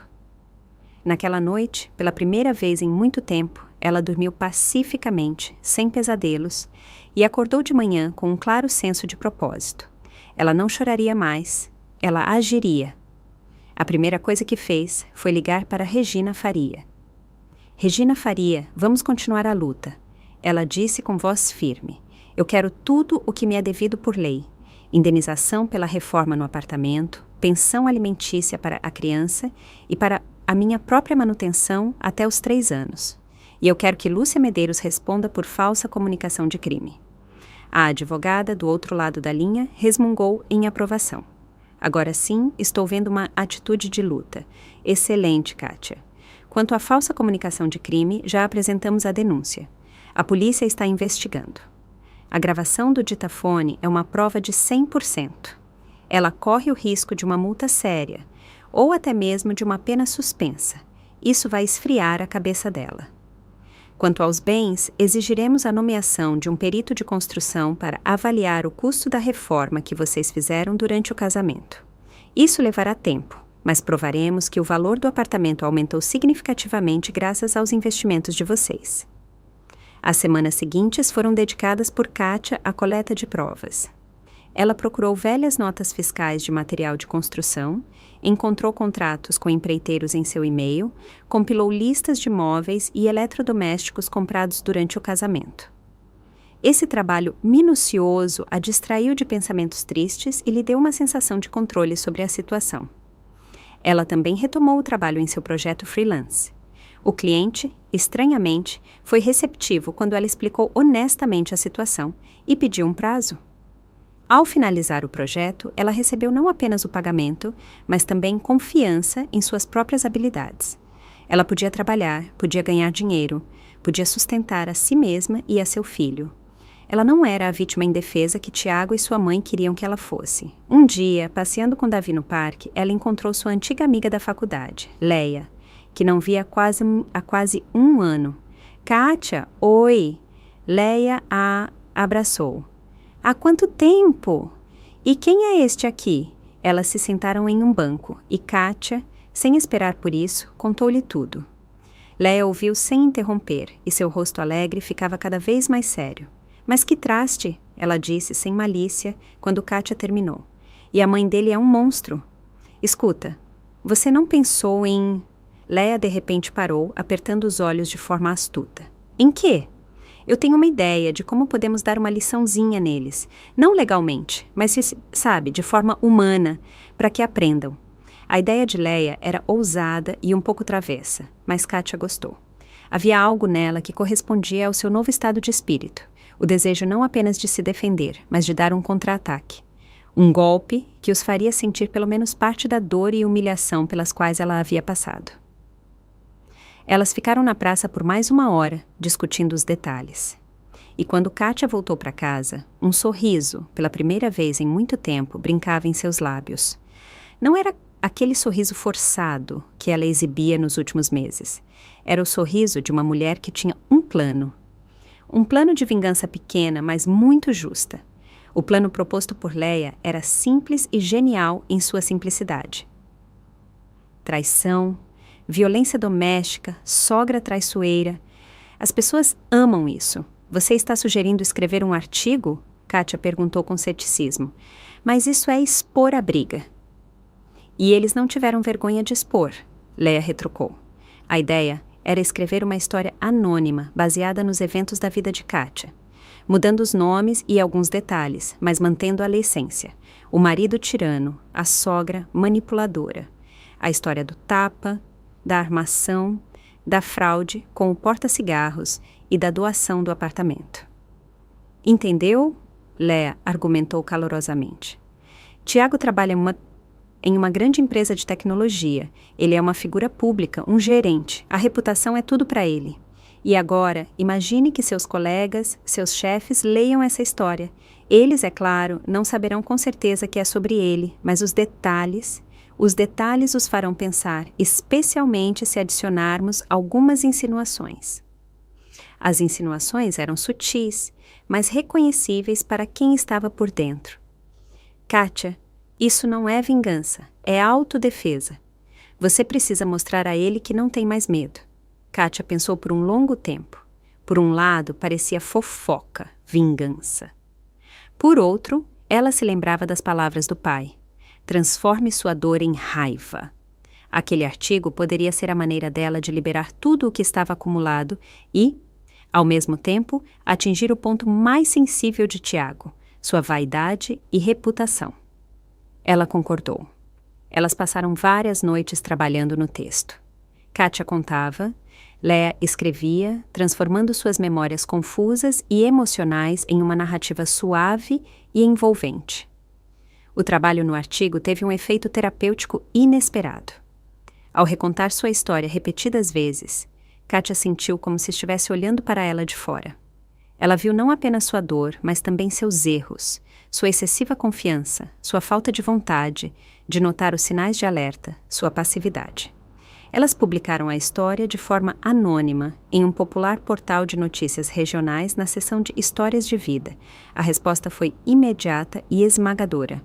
Naquela noite, pela primeira vez em muito tempo, ela dormiu pacificamente, sem pesadelos, e acordou de manhã com um claro senso de propósito. Ela não choraria mais, ela agiria. A primeira coisa que fez foi ligar para Regina Faria. Regina Faria, vamos continuar a luta. Ela disse com voz firme. Eu quero tudo o que me é devido por lei. Indenização pela reforma no apartamento, pensão alimentícia para a criança e para a minha própria manutenção até os 3 anos. E eu quero que Lúcia Medeiros responda por falsa comunicação de crime. A advogada, do outro lado da linha, resmungou em aprovação. Agora sim, estou vendo uma atitude de luta. Excelente, Kátia. Quanto à falsa comunicação de crime, já apresentamos a denúncia. A polícia está investigando. A gravação do ditafone é uma prova de 100%. Ela corre o risco de uma multa séria, ou até mesmo de uma pena suspensa. Isso vai esfriar a cabeça dela. Quanto aos bens, exigiremos a nomeação de um perito de construção para avaliar o custo da reforma que vocês fizeram durante o casamento. Isso levará tempo, mas provaremos que o valor do apartamento aumentou significativamente graças aos investimentos de vocês. As semanas seguintes foram dedicadas por Kátia à coleta de provas. Ela procurou velhas notas fiscais de material de construção, encontrou contratos com empreiteiros em seu e-mail, compilou listas de móveis e eletrodomésticos comprados durante o casamento. Esse trabalho minucioso a distraiu de pensamentos tristes e lhe deu uma sensação de controle sobre a situação. Ela também retomou o trabalho em seu projeto freelance. O cliente, estranhamente, foi receptivo quando ela explicou honestamente a situação e pediu um prazo. Ao finalizar o projeto, ela recebeu não apenas o pagamento, mas também confiança em suas próprias habilidades. Ela podia trabalhar, podia ganhar dinheiro, podia sustentar a si mesma e a seu filho. Ela não era a vítima indefesa que Tiago e sua mãe queriam que ela fosse. Um dia, passeando com Davi no parque, ela encontrou sua antiga amiga da faculdade, Leia, que não via há quase 1 ano. Kátia, oi! Leia a abraçou. Há quanto tempo? E quem é este aqui? Elas se sentaram em um banco e Kátia, sem esperar por isso, contou-lhe tudo. Leia ouviu sem interromper e seu rosto alegre ficava cada vez mais sério. Mas que traste, ela disse sem malícia quando Kátia terminou. E a mãe dele é um monstro. Escuta, você não pensou em... Leia de repente parou, apertando os olhos de forma astuta. Em quê? Eu tenho uma ideia de como podemos dar uma liçãozinha neles. Não legalmente, mas, sabe, de forma humana, para que aprendam. A ideia de Leia era ousada e um pouco travessa, mas Kátia gostou. Havia algo nela que correspondia ao seu novo estado de espírito. O desejo não apenas de se defender, mas de dar um contra-ataque. Um golpe que os faria sentir pelo menos parte da dor e humilhação pelas quais ela havia passado. Elas ficaram na praça por mais 1 hora, discutindo os detalhes. E quando Kátia voltou para casa, um sorriso, pela primeira vez em muito tempo, brincava em seus lábios. Não era aquele sorriso forçado que ela exibia nos últimos meses. Era o sorriso de uma mulher que tinha um plano. Um plano de vingança pequena, mas muito justa. O plano proposto por Leia era simples e genial em sua simplicidade. Traição, violência doméstica, sogra traiçoeira. As pessoas amam isso. Você está sugerindo escrever um artigo? Kátia perguntou com ceticismo. Mas isso é expor a briga. E eles não tiveram vergonha de expor, Leia retrucou. A ideia era escrever uma história anônima, baseada nos eventos da vida de Kátia, mudando os nomes e alguns detalhes, mas mantendo a essência. O marido tirano, a sogra manipuladora, a história do tapa, da armação, da fraude com o porta-cigarros e da doação do apartamento. Entendeu? Leia argumentou calorosamente. Tiago trabalha em uma grande empresa de tecnologia. Ele é uma figura pública, um gerente. A reputação é tudo para ele. E agora, imagine que seus colegas, seus chefes leiam essa história. Eles, é claro, não saberão com certeza que é sobre ele, mas os detalhes os farão pensar, especialmente se adicionarmos algumas insinuações. As insinuações eram sutis, mas reconhecíveis para quem estava por dentro. Kátia, isso não é vingança, é autodefesa. Você precisa mostrar a ele que não tem mais medo. Kátia pensou por um longo tempo. Por um lado, parecia fofoca, vingança. Por outro, ela se lembrava das palavras do pai. Transforme sua dor em raiva. Aquele artigo poderia ser a maneira dela de liberar tudo o que estava acumulado e, ao mesmo tempo, atingir o ponto mais sensível de Tiago, sua vaidade e reputação. Ela concordou. Elas passaram várias noites trabalhando no texto. Kátia contava, Leia escrevia, transformando suas memórias confusas e emocionais em uma narrativa suave e envolvente. O trabalho no artigo teve um efeito terapêutico inesperado. Ao recontar sua história repetidas vezes, Kátia sentiu como se estivesse olhando para ela de fora. Ela viu não apenas sua dor, mas também seus erros, sua excessiva confiança, sua falta de vontade, de notar os sinais de alerta, sua passividade. Elas publicaram a história de forma anônima em um popular portal de notícias regionais na seção de Histórias de Vida. A resposta foi imediata e esmagadora.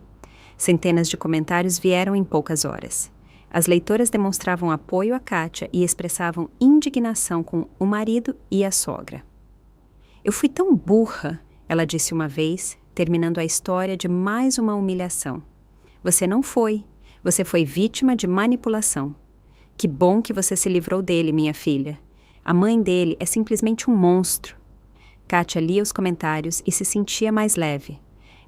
Centenas de comentários vieram em poucas horas. As leitoras demonstravam apoio a Kátia e expressavam indignação com o marido e a sogra. Eu fui tão burra, ela disse uma vez, terminando a história de mais uma humilhação. Você não foi. Você foi vítima de manipulação. Que bom que você se livrou dele, minha filha. A mãe dele é simplesmente um monstro. Kátia lia os comentários e se sentia mais leve.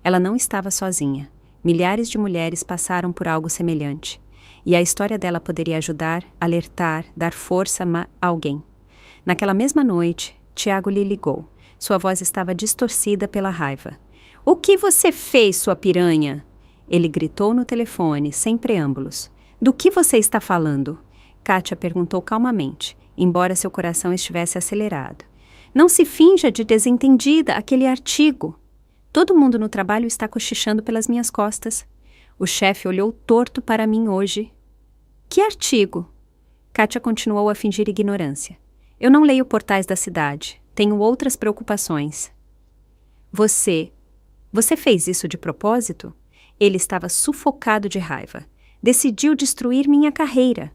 Ela não estava sozinha. Milhares de mulheres passaram por algo semelhante. E a história dela poderia ajudar, alertar, dar força a alguém. Naquela mesma noite, Tiago lhe ligou. Sua voz estava distorcida pela raiva. — O que você fez, sua piranha? Ele gritou no telefone, sem preâmbulos. — Do que você está falando? Kátia perguntou calmamente, embora seu coração estivesse acelerado. — Não se finja de desentendida, aquele artigo. Todo mundo no trabalho está cochichando pelas minhas costas. O chefe olhou torto para mim hoje. — Que artigo? Kátia continuou a fingir ignorância. — Eu não leio portais da cidade. Tenho outras preocupações. — Você fez isso de propósito? Ele estava sufocado de raiva. Decidiu destruir minha carreira.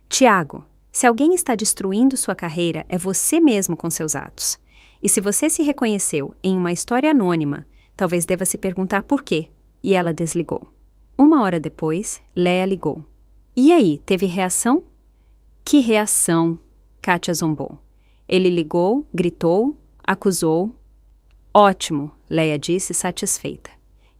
Tiago, se alguém está destruindo sua carreira, é você mesmo com seus atos. E se você se reconheceu em uma história anônima, talvez deva se perguntar por quê. E ela desligou. Uma hora depois, Leia ligou. E aí, teve reação? Que reação? Kátia zombou. Ele ligou, gritou, acusou. Ótimo, Leia disse satisfeita.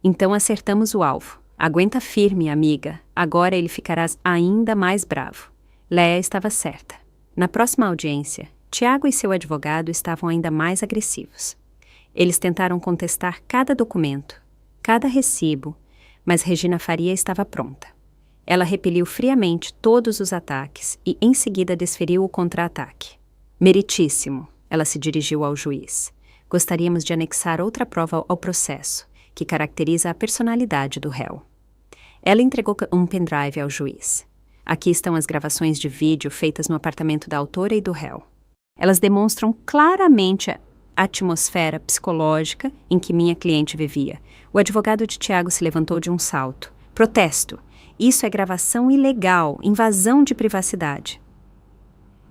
Então acertamos o alvo. Aguenta firme, amiga. Agora ele ficará ainda mais bravo. Leia estava certa. Na próxima audiência, Tiago e seu advogado estavam ainda mais agressivos. Eles tentaram contestar cada documento, cada recibo, mas Regina Faria estava pronta. Ela repeliu friamente todos os ataques e, em seguida, desferiu o contra-ataque. Meritíssimo, ela se dirigiu ao juiz. Gostaríamos de anexar outra prova ao processo, que caracteriza a personalidade do réu. Ela entregou um pendrive ao juiz. Aqui estão as gravações de vídeo feitas no apartamento da autora e do réu. Elas demonstram claramente atmosfera psicológica em que minha cliente vivia. O advogado de Tiago se levantou de um salto. Protesto! Isso é gravação ilegal, invasão de privacidade.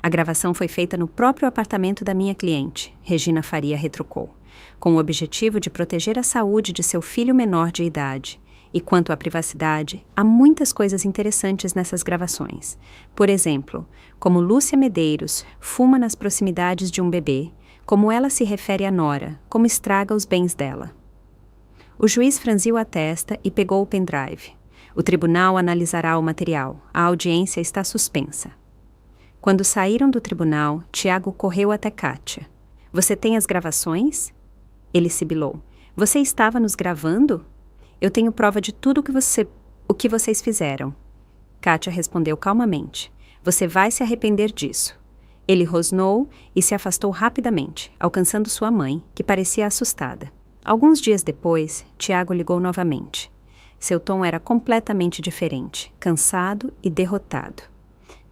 A gravação foi feita no próprio apartamento da minha cliente, Regina Faria retrucou, com o objetivo de proteger a saúde de seu filho menor de idade. E quanto à privacidade, há muitas coisas interessantes nessas gravações. Por exemplo, como Lúcia Medeiros fuma nas proximidades de um bebê, como ela se refere a Nora, como estraga os bens dela. O juiz franziu a testa e pegou o pendrive. O tribunal analisará o material. A audiência está suspensa. Quando saíram do tribunal, Tiago correu até Kátia. Você tem as gravações? Ele sibilou. Você estava nos gravando? Eu tenho prova de tudo o que vocês fizeram. Kátia respondeu calmamente. Você vai se arrepender disso. Ele rosnou e se afastou rapidamente, alcançando sua mãe, que parecia assustada. Alguns dias depois, Tiago ligou novamente. Seu tom era completamente diferente, cansado e derrotado.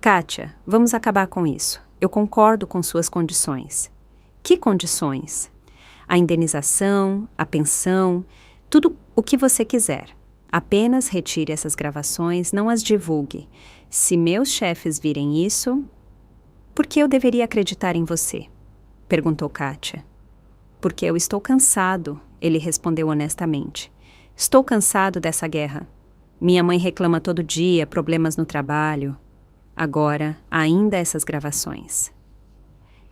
Kátia, vamos acabar com isso. Eu concordo com suas condições. Que condições? A indenização, a pensão, tudo o que você quiser. Apenas retire essas gravações, não as divulgue. Se meus chefes virem isso... Por que eu deveria acreditar em você? Perguntou Kátia. Porque eu estou cansado, ele respondeu honestamente. Estou cansado dessa guerra. Minha mãe reclama todo dia, problemas no trabalho. Agora, ainda essas gravações.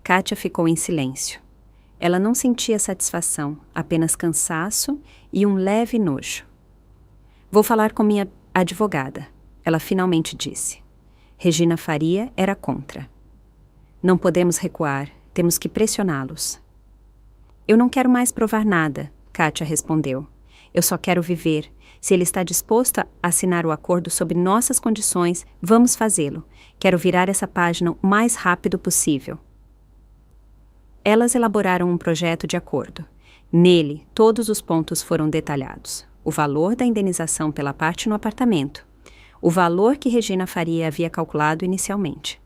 Kátia ficou em silêncio. Ela não sentia satisfação, apenas cansaço e um leve nojo. Vou falar com minha advogada, ela finalmente disse. Regina Faria era contra. Não podemos recuar, temos que pressioná-los. Eu não quero mais provar nada, Kátia respondeu. Eu só quero viver. Se ele está disposto a assinar o acordo sob nossas condições, vamos fazê-lo. Quero virar essa página o mais rápido possível. Elas elaboraram um projeto de acordo. Nele, todos os pontos foram detalhados. O valor da indenização pela parte no apartamento. O valor que Regina Faria havia calculado inicialmente.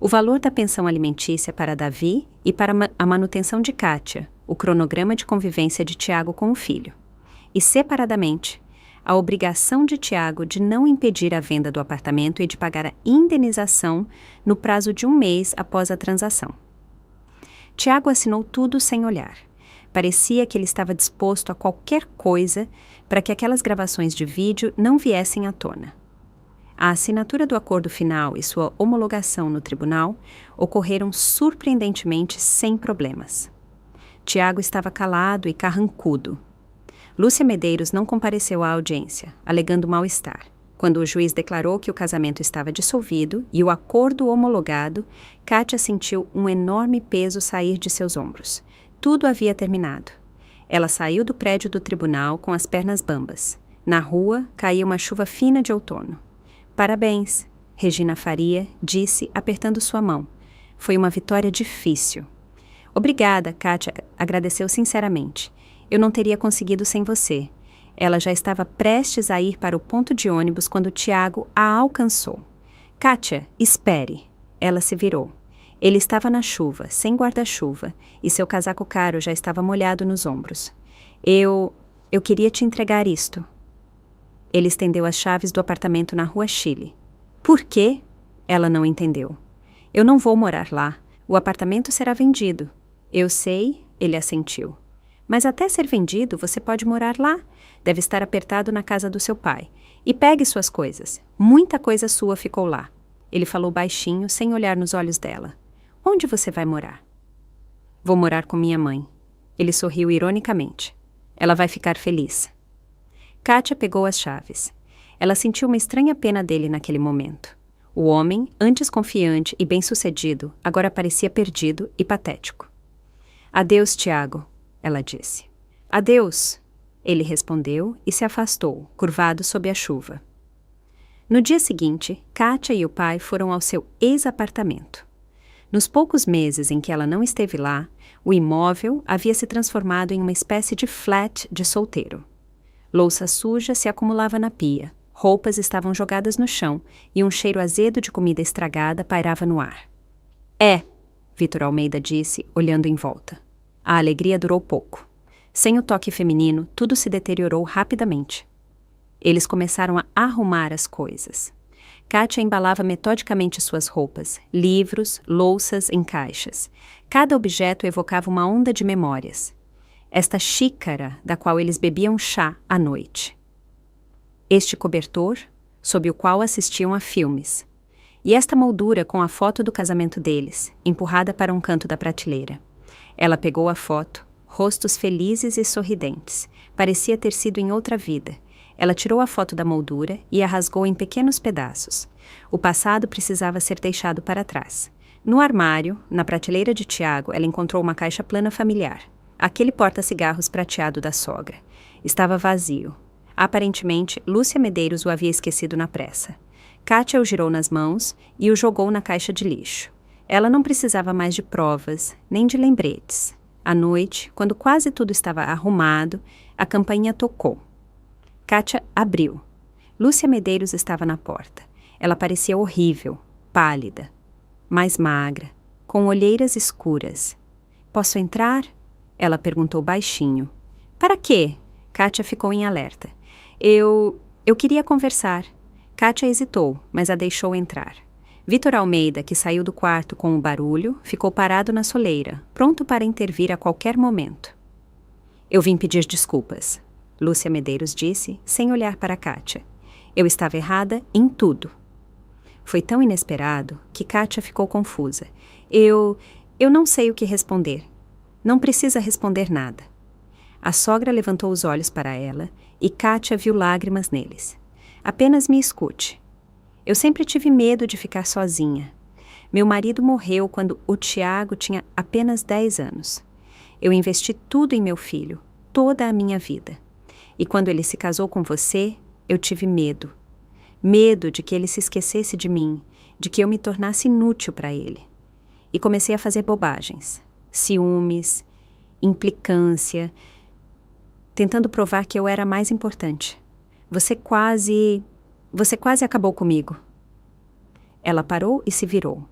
O valor da pensão alimentícia para Davi e para a manutenção de Kátia. O cronograma de convivência de Tiago com o filho. E, separadamente, a obrigação de Tiago de não impedir a venda do apartamento e de pagar a indenização no prazo de 1 mês após a transação. Tiago assinou tudo sem olhar. Parecia que ele estava disposto a qualquer coisa para que aquelas gravações de vídeo não viessem à tona. A assinatura do acordo final e sua homologação no tribunal ocorreram surpreendentemente sem problemas. Tiago estava calado e carrancudo. Lúcia Medeiros não compareceu à audiência, alegando mal-estar. Quando o juiz declarou que o casamento estava dissolvido e o acordo homologado, Kátia sentiu um enorme peso sair de seus ombros. Tudo havia terminado. Ela saiu do prédio do tribunal com as pernas bambas. Na rua, caía uma chuva fina de outono. Parabéns, Regina Faria disse, apertando sua mão. Foi uma vitória difícil. Obrigada, Kátia agradeceu sinceramente. Eu não teria conseguido sem você. Ela já estava prestes a ir para o ponto de ônibus quando Tiago a alcançou. Kátia, espere. Ela se virou. Ele estava na chuva, sem guarda-chuva, e seu casaco caro já estava molhado nos ombros. Eu queria te entregar isto. Ele estendeu as chaves do apartamento na Rua Chile. Por quê? Ela não entendeu. Eu não vou morar lá. O apartamento será vendido. Eu sei, ele assentiu. Mas até ser vendido, você pode morar lá. Deve estar apertado na casa do seu pai. E pegue suas coisas. Muita coisa sua ficou lá. Ele falou baixinho, sem olhar nos olhos dela. Onde você vai morar? Vou morar com minha mãe. Ele sorriu ironicamente. Ela vai ficar feliz. Kátia pegou as chaves. Ela sentiu uma estranha pena dele naquele momento. O homem, antes confiante e bem-sucedido, agora parecia perdido e patético. Adeus, Tiago, ela disse. Adeus, ele respondeu e se afastou, curvado sob a chuva. No dia seguinte, Kátia e o pai foram ao seu ex-apartamento. Nos poucos meses em que ela não esteve lá, o imóvel havia se transformado em uma espécie de flat de solteiro. Louça suja se acumulava na pia, roupas estavam jogadas no chão e um cheiro azedo de comida estragada pairava no ar. Vitor Almeida disse, olhando em volta. A alegria durou pouco. Sem o toque feminino, tudo se deteriorou rapidamente. Eles começaram a arrumar as coisas. Kátia embalava metodicamente suas roupas, livros, louças em caixas. Cada objeto evocava uma onda de memórias. Esta xícara da qual eles bebiam chá à noite. Este cobertor, sob o qual assistiam a filmes. E esta moldura com a foto do casamento deles, empurrada para um canto da prateleira. Ela pegou a foto, rostos felizes e sorridentes. Parecia ter sido em outra vida. Ela tirou a foto da moldura e a rasgou em pequenos pedaços. O passado precisava ser deixado para trás. No armário, na prateleira de Tiago, ela encontrou uma caixa plana familiar. Aquele porta-cigarros prateado da sogra. Estava vazio. Aparentemente, Lúcia Medeiros o havia esquecido na pressa. Kátia o girou nas mãos e o jogou na caixa de lixo. Ela não precisava mais de provas, nem de lembretes. À noite, quando quase tudo estava arrumado, a campainha tocou. Kátia abriu. Lúcia Medeiros estava na porta. Ela parecia horrível, pálida, mais magra, com olheiras escuras. "Posso entrar?" Ela perguntou baixinho. "Para quê?" Kátia ficou em alerta. Eu queria conversar." Kátia hesitou, mas a deixou entrar. Vitor Almeida, que saiu do quarto com o barulho, ficou parado na soleira, pronto para intervir a qualquer momento. "Eu vim pedir desculpas," Lúcia Medeiros disse, sem olhar para Kátia. "Eu estava errada em tudo." Foi tão inesperado que Kátia ficou confusa. Eu não sei o que responder." "Não precisa responder nada." A sogra levantou os olhos para ela e Kátia viu lágrimas neles. "Apenas me escute. Eu sempre tive medo de ficar sozinha. Meu marido morreu quando o Tiago tinha apenas 10 anos. Eu investi tudo em meu filho, toda a minha vida. E quando ele se casou com você, eu tive medo. Medo de que ele se esquecesse de mim, de que eu me tornasse inútil para ele. E comecei a fazer bobagens, ciúmes, implicância, tentando provar que eu era mais importante. Você quase acabou comigo." Ela parou e se virou.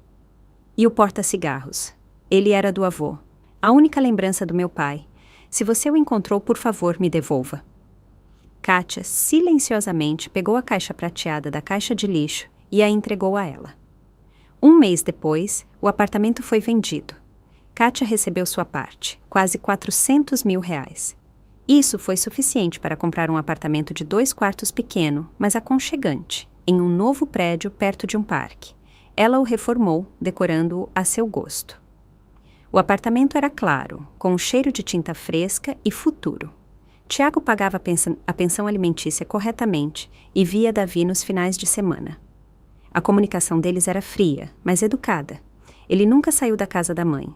"E o porta-cigarros? Ele era do avô. A única lembrança do meu pai. Se você o encontrou, por favor, me devolva." Kátia silenciosamente pegou a caixa prateada da caixa de lixo e a entregou a ela. 1 mês depois, o apartamento foi vendido. Kátia recebeu sua parte, quase R$400 mil. Isso foi suficiente para comprar um apartamento de 2 quartos pequeno, mas aconchegante, em um novo prédio perto de um parque. Ela o reformou, decorando-o a seu gosto. O apartamento era claro, com um cheiro de tinta fresca e futuro. Tiago pagava a pensão alimentícia corretamente e via Davi nos finais de semana. A comunicação deles era fria, mas educada. Ele nunca saiu da casa da mãe.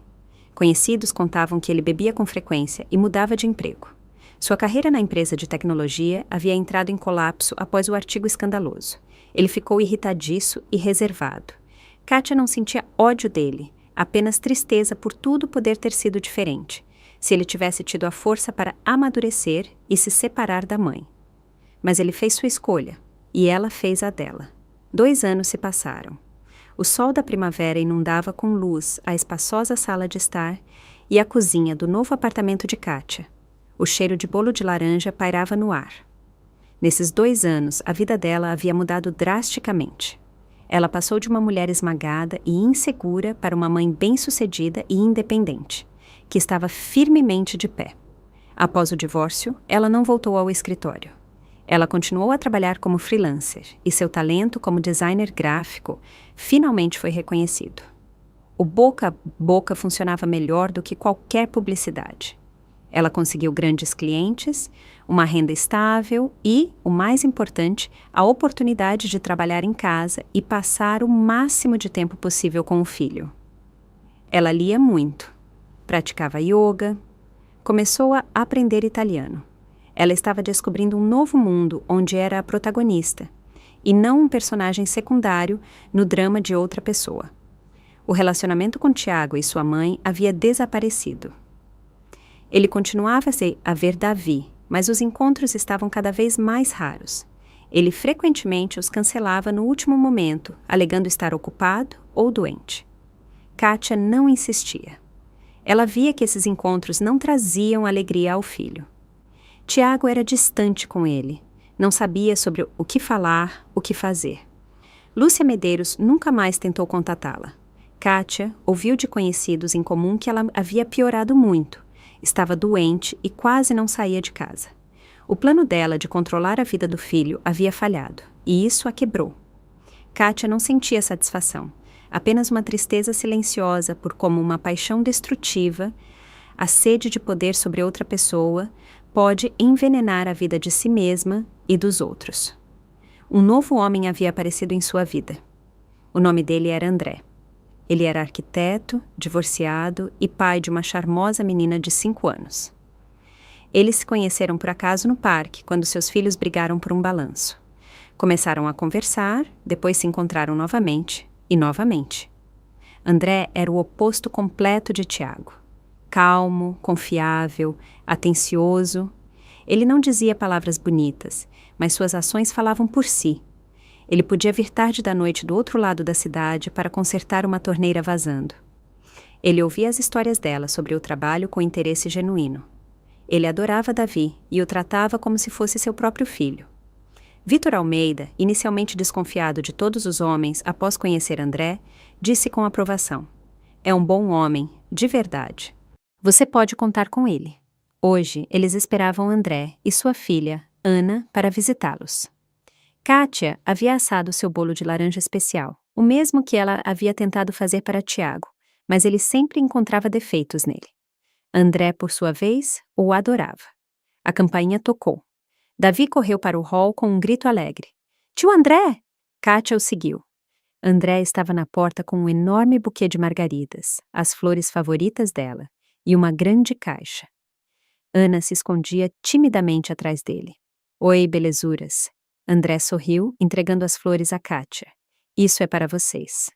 Conhecidos contavam que ele bebia com frequência e mudava de emprego. Sua carreira na empresa de tecnologia havia entrado em colapso após o artigo escandaloso. Ele ficou irritadiço e reservado. Kátia não sentia ódio dele, apenas tristeza por tudo poder ter sido diferente, se ele tivesse tido a força para amadurecer e se separar da mãe. Mas ele fez sua escolha, e ela fez a dela. 2 anos se passaram. O sol da primavera inundava com luz a espaçosa sala de estar e a cozinha do novo apartamento de Kátia. O cheiro de bolo de laranja pairava no ar. Nesses 2 anos, a vida dela havia mudado drasticamente. Ela passou de uma mulher esmagada e insegura para uma mãe bem-sucedida e independente, que estava firmemente de pé. Após o divórcio, ela não voltou ao escritório. Ela continuou a trabalhar como freelancer e seu talento como designer gráfico finalmente foi reconhecido. O boca a boca funcionava melhor do que qualquer publicidade. Ela conseguiu grandes clientes, uma renda estável e, o mais importante, a oportunidade de trabalhar em casa e passar o máximo de tempo possível com o filho. Ela lia muito, praticava yoga, começou a aprender italiano. Ela estava descobrindo um novo mundo onde era a protagonista, e não um personagem secundário no drama de outra pessoa. O relacionamento com Tiago e sua mãe havia desaparecido. Ele continuava a ver Davi, mas os encontros estavam cada vez mais raros. Ele frequentemente os cancelava no último momento, alegando estar ocupado ou doente. Kátia não insistia. Ela via que esses encontros não traziam alegria ao filho. Tiago era distante com ele. Não sabia sobre o que falar, o que fazer. Lúcia Medeiros nunca mais tentou contatá-la. Kátia ouviu de conhecidos em comum que ela havia piorado muito. Estava doente e quase não saía de casa. O plano dela de controlar a vida do filho havia falhado, e isso a quebrou. Kátia não sentia satisfação, apenas uma tristeza silenciosa por como uma paixão destrutiva, a sede de poder sobre outra pessoa, pode envenenar a vida de si mesma e dos outros. Um novo homem havia aparecido em sua vida. O nome dele era André. Ele era arquiteto, divorciado e pai de uma charmosa menina de 5 anos. Eles se conheceram por acaso no parque, quando seus filhos brigaram por um balanço. Começaram a conversar, depois se encontraram novamente e novamente. André era o oposto completo de Tiago. Calmo, confiável, atencioso. Ele não dizia palavras bonitas, mas suas ações falavam por si. Ele podia vir tarde da noite do outro lado da cidade para consertar uma torneira vazando. Ele ouvia as histórias dela sobre o trabalho com interesse genuíno. Ele adorava Davi e o tratava como se fosse seu próprio filho. Vítor Almeida, inicialmente desconfiado de todos os homens após conhecer André, disse com aprovação: "É um bom homem, de verdade. Você pode contar com ele." Hoje, eles esperavam André e sua filha, Ana, para visitá-los. Kátia havia assado seu bolo de laranja especial, o mesmo que ela havia tentado fazer para Tiago, mas ele sempre encontrava defeitos nele. André, por sua vez, o adorava. A campainha tocou. Davi correu para o hall com um grito alegre. "Tio André!" Kátia o seguiu. André estava na porta com um enorme buquê de margaridas, as flores favoritas dela, e uma grande caixa. Ana se escondia timidamente atrás dele. "Oi, belezuras." André sorriu, entregando as flores a Kátia. "Isso é para vocês."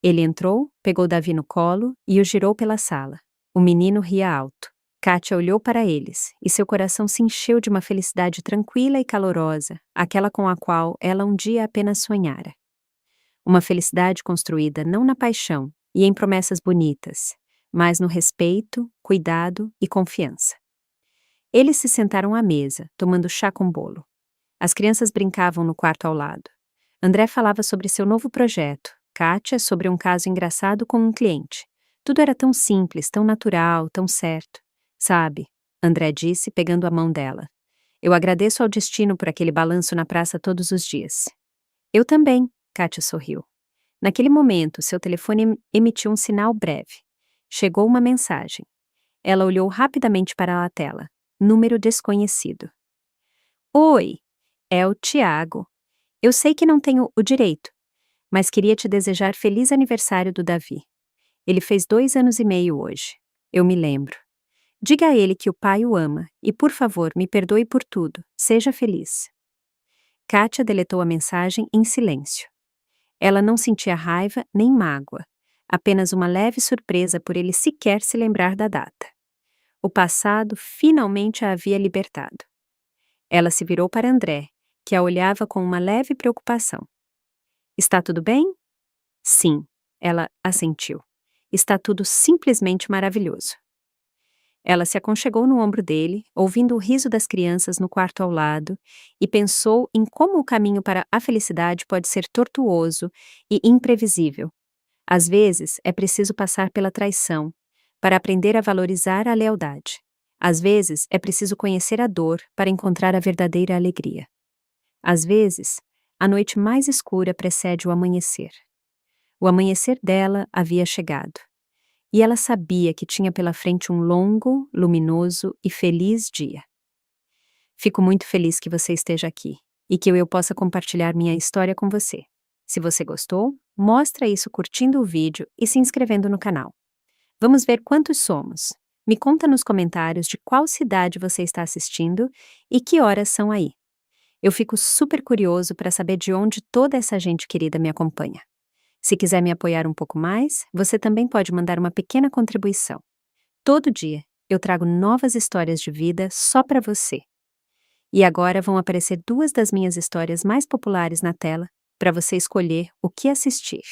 Ele entrou, pegou Davi no colo e o girou pela sala. O menino ria alto. Kátia olhou para eles, e seu coração se encheu de uma felicidade tranquila e calorosa, aquela com a qual ela um dia apenas sonhara. Uma felicidade construída não na paixão e em promessas bonitas, mas no respeito, cuidado e confiança. Eles se sentaram à mesa, tomando chá com bolo. As crianças brincavam no quarto ao lado. André falava sobre seu novo projeto, Kátia sobre um caso engraçado com um cliente. Tudo era tão simples, tão natural, tão certo. "Sabe," André disse, pegando a mão dela, "eu agradeço ao destino por aquele balanço na praça todos os dias." "Eu também," Kátia sorriu. Naquele momento, seu telefone emitiu um sinal breve. Chegou uma mensagem. Ela olhou rapidamente para a tela. Número desconhecido. "Oi, é o Tiago. Eu sei que não tenho o direito, mas queria te desejar feliz aniversário do Davi. Ele fez 2 anos e meio hoje. Eu me lembro. Diga a ele que o pai o ama e, por favor, me perdoe por tudo. Seja feliz." Kátia deletou a mensagem em silêncio. Ela não sentia raiva nem mágoa, apenas uma leve surpresa por ele sequer se lembrar da data. O passado finalmente a havia libertado. Ela se virou para André, que a olhava com uma leve preocupação. "Está tudo bem?" "Sim," ela assentiu. "Está tudo simplesmente maravilhoso." Ela se aconchegou no ombro dele, ouvindo o riso das crianças no quarto ao lado, e pensou em como o caminho para a felicidade pode ser tortuoso e imprevisível. Às vezes, é preciso passar pela traição, para aprender a valorizar a lealdade. Às vezes, é preciso conhecer a dor para encontrar a verdadeira alegria. Às vezes, a noite mais escura precede o amanhecer. O amanhecer dela havia chegado. E ela sabia que tinha pela frente um longo, luminoso e feliz dia. Fico muito feliz que você esteja aqui e que eu possa compartilhar minha história com você. Se você gostou, mostra isso curtindo o vídeo e se inscrevendo no canal. Vamos ver quantos somos. Me conta nos comentários de qual cidade você está assistindo e que horas são aí. Eu fico super curioso para saber de onde toda essa gente querida me acompanha. Se quiser me apoiar um pouco mais, você também pode mandar uma pequena contribuição. Todo dia eu trago novas histórias de vida só para você. E agora vão aparecer 2 das minhas histórias mais populares na tela para você escolher o que assistir.